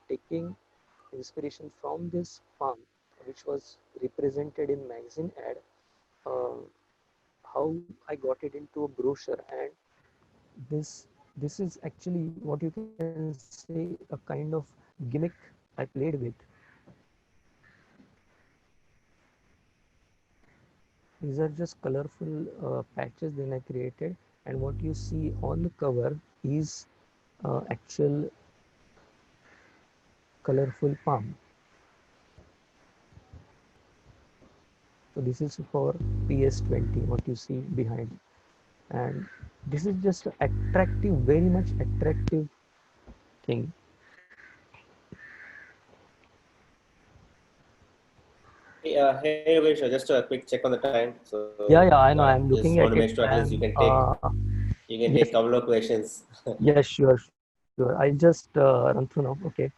[SPEAKER 2] taking inspiration from this farm, which was represented in magazine ad, uh, how I got it into a brochure. And this is actually what you can say a kind of gimmick I played with. These are just colorful patches then I created, and what you see on the cover is actual colorful palm. So this is for PS20, what you see behind, and this is just attractive, very much attractive thing.
[SPEAKER 1] Hey, Yogesh, just a quick check on the time. So
[SPEAKER 2] Yeah, I know. I'm
[SPEAKER 1] just
[SPEAKER 2] looking
[SPEAKER 1] want to
[SPEAKER 2] at
[SPEAKER 1] make
[SPEAKER 2] it,
[SPEAKER 1] sure at least
[SPEAKER 2] and
[SPEAKER 1] you can take
[SPEAKER 2] yes,
[SPEAKER 1] couple of questions.
[SPEAKER 2] yes, sure. I just run through now. Okay.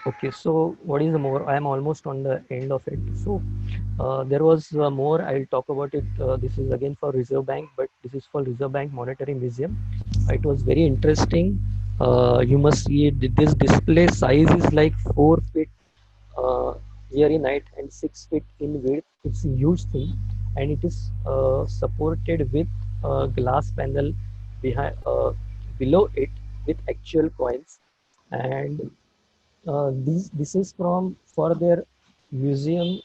[SPEAKER 2] Okay, so what is the more? I am almost on the end of it. So there was more. I'll talk about it. This is again for Reserve Bank, but this is for Reserve Bank Monetary Museum. It was very interesting. You must see it. This display size is like 4 feet uh, here in height and 6 feet in width. It's a huge thing, and it is supported with a glass panel behind below it with actual coins. And this is from for their museum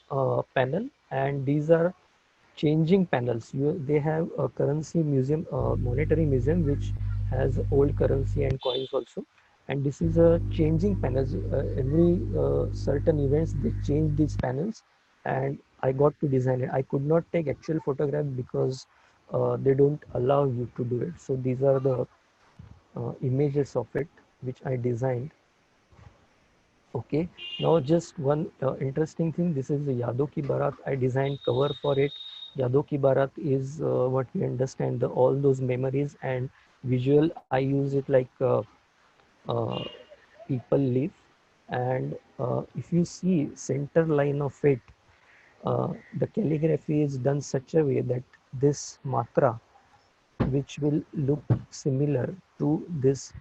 [SPEAKER 2] panel, and these are changing panels. They have a currency museum, monetary museum, which has old currency and coins also. And this is a changing panels. Every certain events they change these panels, and I got to design it. I could not take actual photograph because they don't allow you to do it. So these are the images of it which I designed. Okay, now just one interesting thing. This is the Yado Ki Barat. I designed cover for it. Yado Ki Barat is what we understand, all those memories and visual. I use it like uh, people live. And if you see center line of it, the calligraphy is done such a way that this matra, which will look similar to this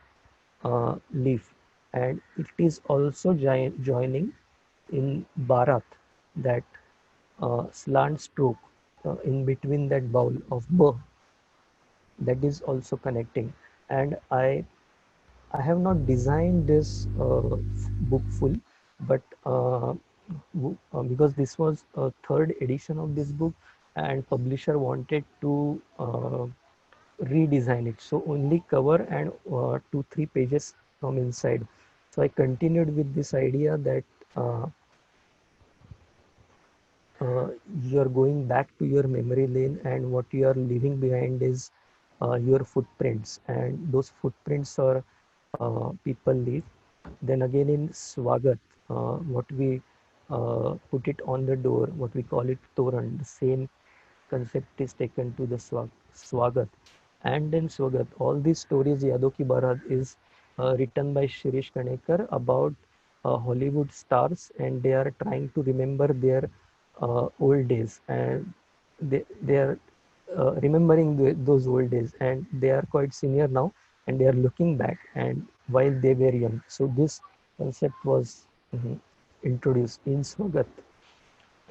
[SPEAKER 2] leaf, and it is also joining in Bharat, that slant stroke in between that bowl of B, that is also connecting. And I have not designed this book full, but because this was a third edition of this book, and publisher wanted to redesign it, so only cover and 2 3 pages from inside. So I continued with this idea that uh, uh, you are going back to your memory lane, and what you are leaving behind is your footprints, and those footprints are people leave. Then again in Swagat, what we put it on the door, what we call it Toran, the same concept is taken to the Swagat. And in Swagat, all these stories, Yado Ki Barat is written by Shirish Kanekar about Hollywood stars, and they are trying to remember their old days, and they are remembering those old days, and they are quite senior now, and they are looking back and while they were young. So this concept was introduced in Swagat.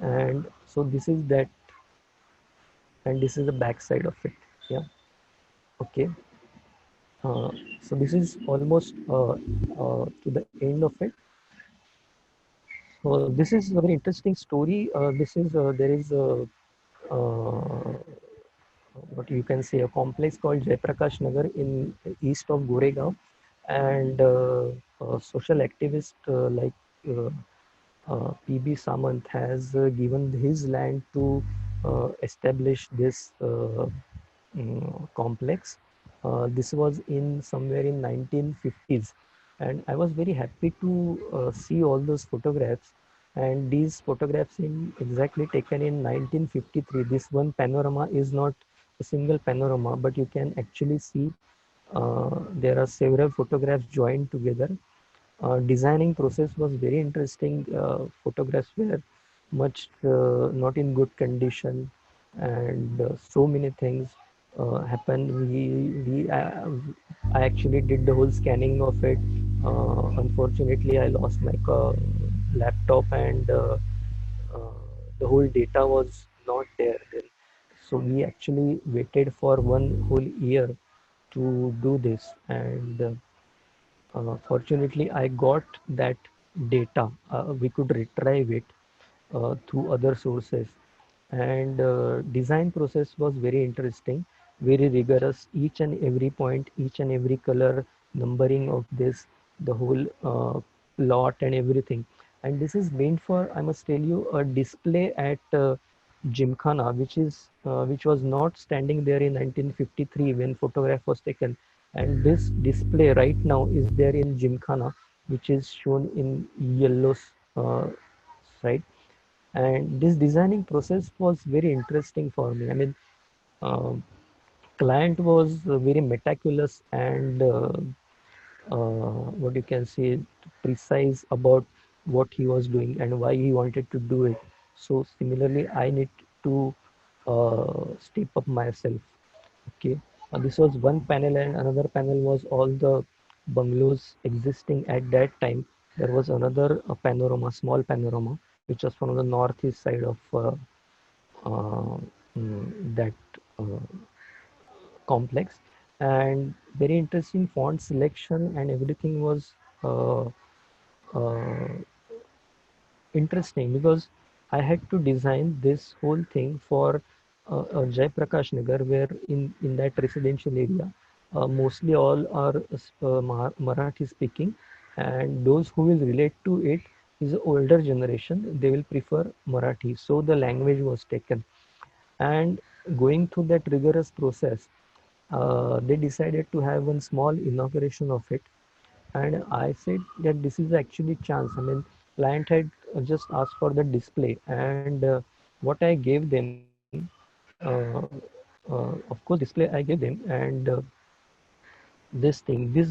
[SPEAKER 2] And so this is that, and this is the back side of it. Yeah. Okay. uh, so this is almost to the end of it. So this is a very interesting story. This is there is a what you can say, a complex called Jaiprakash Nagar in east of Goregaon, and social activist like uh, PB Samant has given his land to establish this complex. This was in somewhere in 1950s, and I was very happy to see all those photographs. And these photographs in exactly taken in 1953. This one panorama is not a single panorama, but you can actually see there are several photographs joined together. Designing process was very interesting. Photographs were much not in good condition, and so many things happened. We I actually did the whole scanning of it. Unfortunately, I lost my car. laptop, and the whole data was not there then. So we actually waited for 1 whole year to do this, and fortunately, I got that data. We could retrieve it through other sources, and design process was very interesting, very rigorous. Each and every point, each and every color, numbering of this, the whole plot and everything. And this is meant for, I must tell you, a display at Gymkhana, which was not standing there in 1953 when photograph was taken. And this display right now is there in Gymkhana, which is shown in yellow side. And this designing process was very interesting for me. I mean, um client was very meticulous and what you can say, precise about what he was doing and why he wanted to do it. So similarly, I need to step up myself. Okay, this was one panel, and another panel was all the bungalows existing at that time. There was another panorama, small panorama, which was from the northeast side of uh, that uh, complex, and very interesting font selection and everything was uh, uh, interesting because I had to design this whole thing for Jai Prakash Nagar, where in that residential area, mostly all are Marathi speaking, and those who will relate to it is the older generation. They will prefer Marathi, so the language was taken. And going through that rigorous process, they decided to have one small inauguration of it, and I said that this is actually chance. I mean, client had just asked for the display, and what I gave them, of course, display I gave them, and this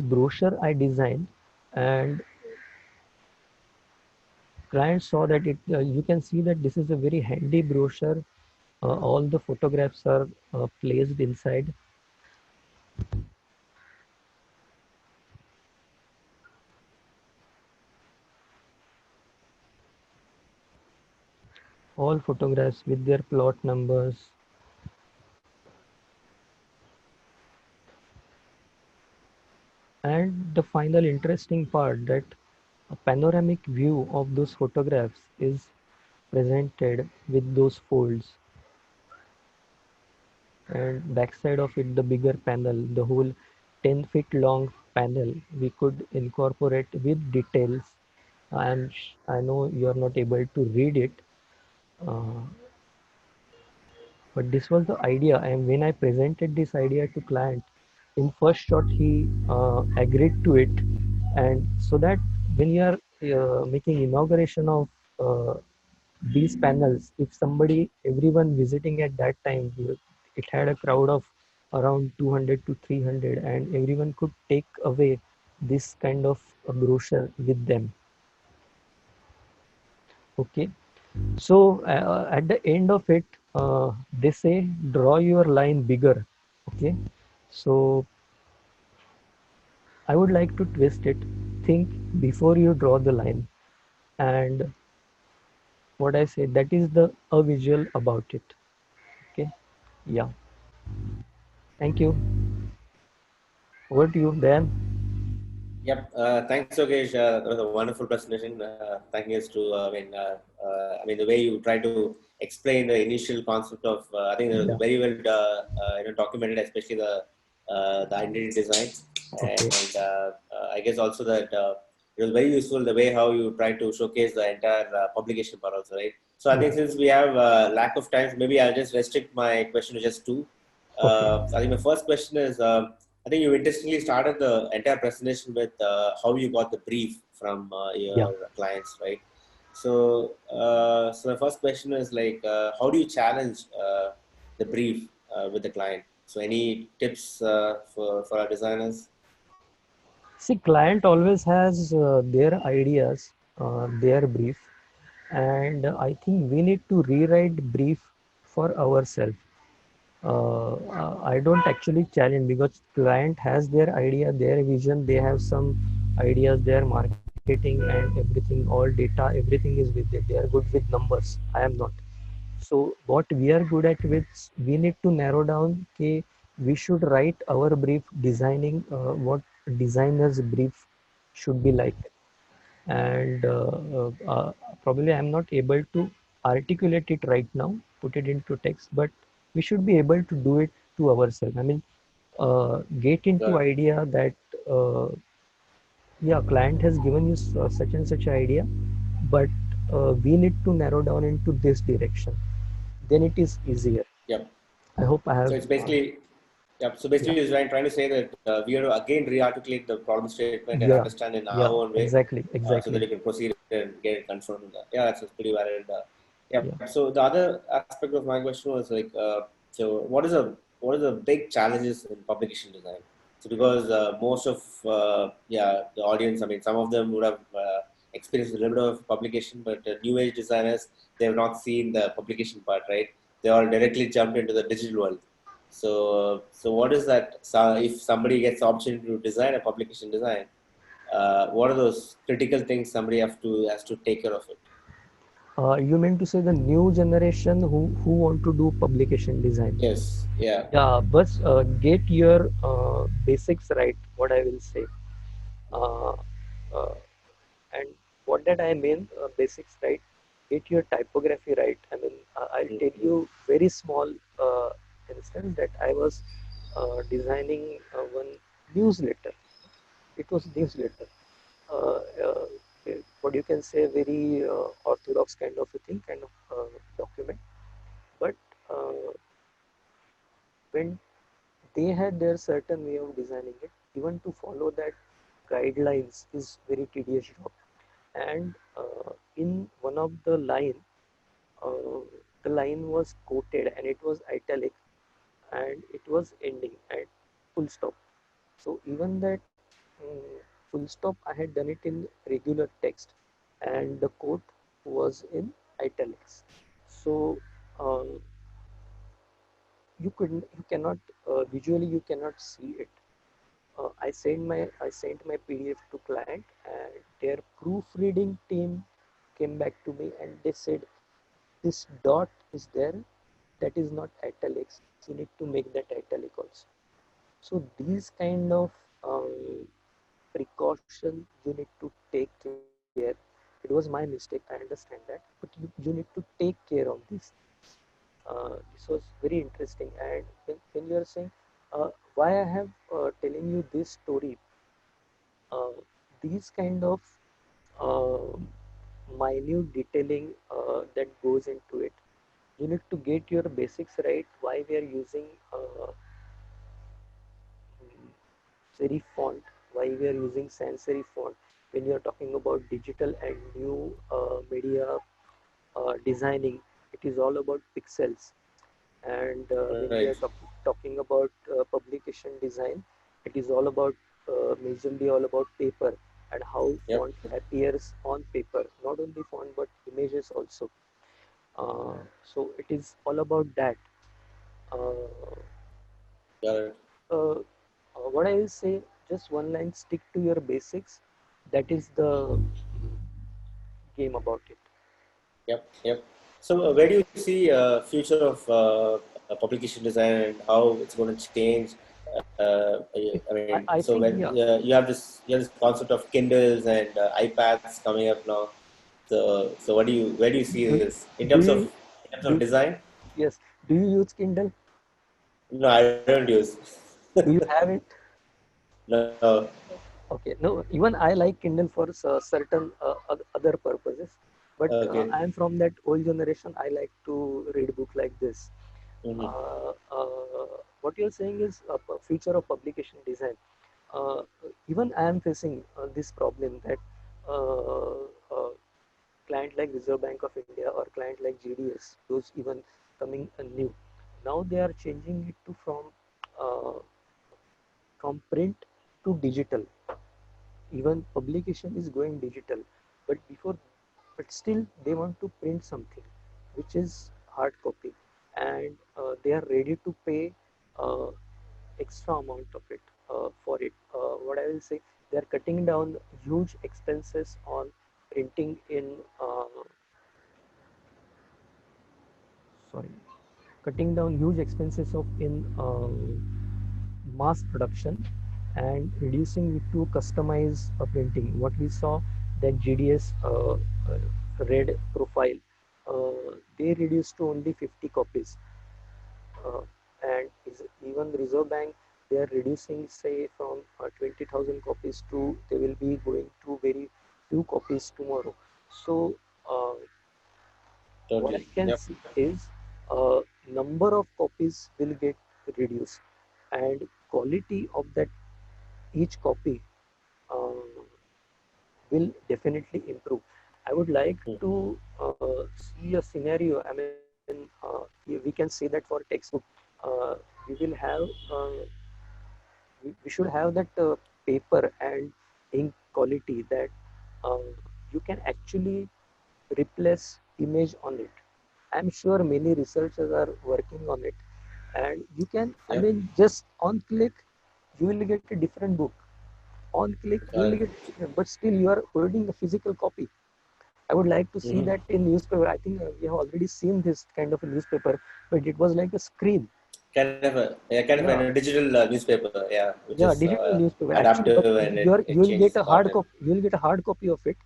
[SPEAKER 2] brochure I designed, and client saw that it. You can see that this is a very handy brochure. All the photographs are placed inside. All photographs with their plot numbers. And the final interesting part, that a panoramic view of those photographs is presented with those folds, and backside of it the bigger panel, the whole 10 feet long panel we could incorporate with details. I know you are not able to read it, uh, but this was the idea, and when I presented this idea to client, in first shot he agreed to it. And so that when you are making inauguration of uh, these panels, if somebody, everyone visiting at that time, it had a crowd of around 200 to 300, and everyone could take away this kind of a brochure with them. Okay, so at the end of it, they say draw your line bigger. Okay, so I would like to twist it. Think before you draw the line, and what I say, that is the a visual about it. Okay, yeah. Thank you. Over to you, Dan.
[SPEAKER 1] Yep. Thanks, Yogesh. That was a wonderful presentation. Thanking us to, I mean, the way you try to explain the initial concept of, I think it was
[SPEAKER 2] Yeah.
[SPEAKER 1] very well, documented, especially the identity design,
[SPEAKER 2] Okay.
[SPEAKER 1] and I guess also that it was very useful the way how you try to showcase the entire publication part also, right? So I think
[SPEAKER 2] Yeah.
[SPEAKER 1] since we have lack of time, maybe I'll just restrict my question to just two.
[SPEAKER 2] Okay.
[SPEAKER 1] I think my first question is. I think you interestingly started the entire presentation with how you got the brief from
[SPEAKER 2] Yeah.
[SPEAKER 1] your clients, right? So the first question is like, how do you challenge the brief with the client? So, any tips for our designers?
[SPEAKER 2] See, client always has their ideas, their brief, and I think we need to rewrite brief for ourselves. I don't actually challenge because client has their idea, their vision. They have some ideas, their marketing marketing and everything, all data, everything is with it. They are good with numbers. I am not. So what we are good at with, we need to narrow down. Okay, we should write our brief designing what designer's brief should be like, and probably I'm not able to articulate it right now, put it into text, but we should be able to do it to ourselves. I mean, get into
[SPEAKER 1] Got it.
[SPEAKER 2] idea that uh, yeah, client has given you such and such idea, but we need to narrow down into this direction. Then it is easier.
[SPEAKER 1] Yep.
[SPEAKER 2] I hope I
[SPEAKER 1] So
[SPEAKER 2] have,
[SPEAKER 1] it's basically, yeah. So
[SPEAKER 2] yeah,
[SPEAKER 1] basically, is trying to say that we have to again re-articulate the problem statement and
[SPEAKER 2] yeah,
[SPEAKER 1] understand in our
[SPEAKER 2] yeah,
[SPEAKER 1] own way,
[SPEAKER 2] exactly,
[SPEAKER 1] so that
[SPEAKER 2] exactly,
[SPEAKER 1] you can proceed and get it confirmed. Yeah, that's pretty valid. Yeah.
[SPEAKER 2] yeah.
[SPEAKER 1] So the other aspect of my question was like, so what is the big challenges in publication design? So because most of the audience, I mean, some of them would have experienced a little bit of publication, but new age designers, they have not seen the publication part, right? They all directly jumped into the digital world. So what is that? So if somebody gets the opportunity to design a publication design, what are those critical things somebody has to take care of it?
[SPEAKER 2] You mean to say the new generation who want to do publication design?
[SPEAKER 1] Yes, yeah,
[SPEAKER 2] Yeah, but get your basics right. What I will say, uh, uh, and what that I mean, basics right. Get your typography right. I mean, I'll tell
[SPEAKER 1] mm-hmm.
[SPEAKER 2] you very small instance that I was designing one newsletter. It was newsletter. Uh, uh, what you can say, very orthodox kind of a thing, kind of document. But uh, when they had their certain way of designing it, even to follow that guidelines is very tedious job. And in one of uh, the line was quoted and it was italic and it was ending at full stop. So even that full stop, I had done it in regular text, and the quote was in italics. So uh, you cannot visually you cannot see it. I sent my PDF to client, and their proofreading team came back to me and they said this dot is there, that is not italics. You need to make that italic also. So these kind of um, precaution you need to take care. It was my mistake, I understand that, but you need to take care of this. This was very interesting. And when you are saying why I have telling you this story, uh, these kind of uh, minute detailing that goes into it. You need to get your basics right. Why we are using serif font? Why we are using sans serif font? When you are talking about digital and new media designing, it is all about pixels. And when we are
[SPEAKER 1] Right.
[SPEAKER 2] talking about publication design, it is all about majorly all about paper and how
[SPEAKER 1] Yep.
[SPEAKER 2] font appears on paper, not only font but images also. So it is all about that. uh,
[SPEAKER 1] Got it.
[SPEAKER 2] what I will say, just one line, stick to your basics. That is the game about it.
[SPEAKER 1] Yep. Yep. So where do you see future of publication design and how it's going to change? I mean,
[SPEAKER 2] I
[SPEAKER 1] so
[SPEAKER 2] think,
[SPEAKER 1] when
[SPEAKER 2] yeah,
[SPEAKER 1] you have this concept of Kindles and iPads coming up now. So where do you see
[SPEAKER 2] do,
[SPEAKER 1] this
[SPEAKER 2] do you
[SPEAKER 1] in terms of
[SPEAKER 2] do
[SPEAKER 1] design?
[SPEAKER 2] yes, do you use Kindle?
[SPEAKER 1] No, I don't use.
[SPEAKER 2] Do you have it?
[SPEAKER 1] No.
[SPEAKER 2] Okay, no, even I like Kindle for certain other purposes, but
[SPEAKER 1] Okay.
[SPEAKER 2] I am from that old generation. I like to read book like this.
[SPEAKER 1] Mm-hmm.
[SPEAKER 2] What you're saying is future of publication design. Uh, Even I am facing this problem that uh, uh, client like Reserve Bank of India or client like GDS, those even coming new, now they are changing it to uh, from print to digital. Even publication is going digital, but before, but still they want to print something which is hard copy, and they are ready to pay uh, extra amount of it for it. What I will say, They are cutting down huge expenses on printing in sorry, cutting down huge expenses of in mass production and reducing it to customized printing. What we saw that GDS red profile, they reduced to only 50 copies, uh, and even Reserve Bank, they are reducing say from 20,000 copies to they will be going to very few copies tomorrow. So what I
[SPEAKER 1] Totally.
[SPEAKER 2] can
[SPEAKER 1] Yep.
[SPEAKER 2] see is number of copies will get reduced and quality of that each copy uh, will definitely improve. I would like
[SPEAKER 1] Hmm.
[SPEAKER 2] to see a scenario. I mean, we can say that for textbook, we will have we should have that paper and ink quality that uh, you can actually replace image on it. I'm sure many researchers are working on it, and you can. I
[SPEAKER 1] Yep.
[SPEAKER 2] mean, just on click, you will get a different book. On click, you will get different, but still you are holding a physical copy. I would like to see
[SPEAKER 1] Mm-hmm.
[SPEAKER 2] that in newspaper. I think we have already seen this kind of a newspaper, but it was like a screen.
[SPEAKER 1] Kind of
[SPEAKER 2] Yeah,
[SPEAKER 1] a digital newspaper, yeah, which
[SPEAKER 2] yeah,
[SPEAKER 1] is
[SPEAKER 2] digital newspaper. Actually,
[SPEAKER 1] adaptive and
[SPEAKER 2] you
[SPEAKER 1] it
[SPEAKER 2] will get
[SPEAKER 1] changes
[SPEAKER 2] a hard
[SPEAKER 1] content.
[SPEAKER 2] copy. You will get a hard copy of it,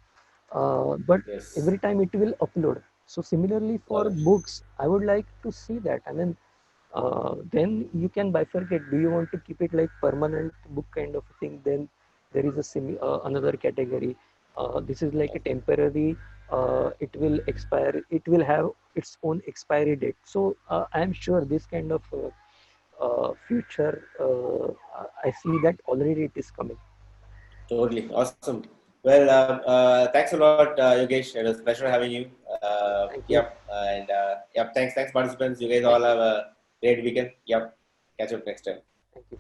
[SPEAKER 2] but
[SPEAKER 1] Yes,
[SPEAKER 2] every time it will upload. So similarly for
[SPEAKER 1] correct.
[SPEAKER 2] books, I would like to see that. I mean, then you can bifurcate. Do you want to keep it like permanent book kind of thing? Then there is a another category. This is like a temporary. It will expire. It will have its own expiry date. So I am sure this kind of future. I see that already it is coming.
[SPEAKER 1] Totally awesome. Well, thanks a lot, Yogesh. It was a pleasure having you.
[SPEAKER 2] Thank you.
[SPEAKER 1] Yep, and yep, thanks, participants. You guys
[SPEAKER 2] Thank
[SPEAKER 1] all have a great weekend. Yep, catch up next time.
[SPEAKER 2] thank you.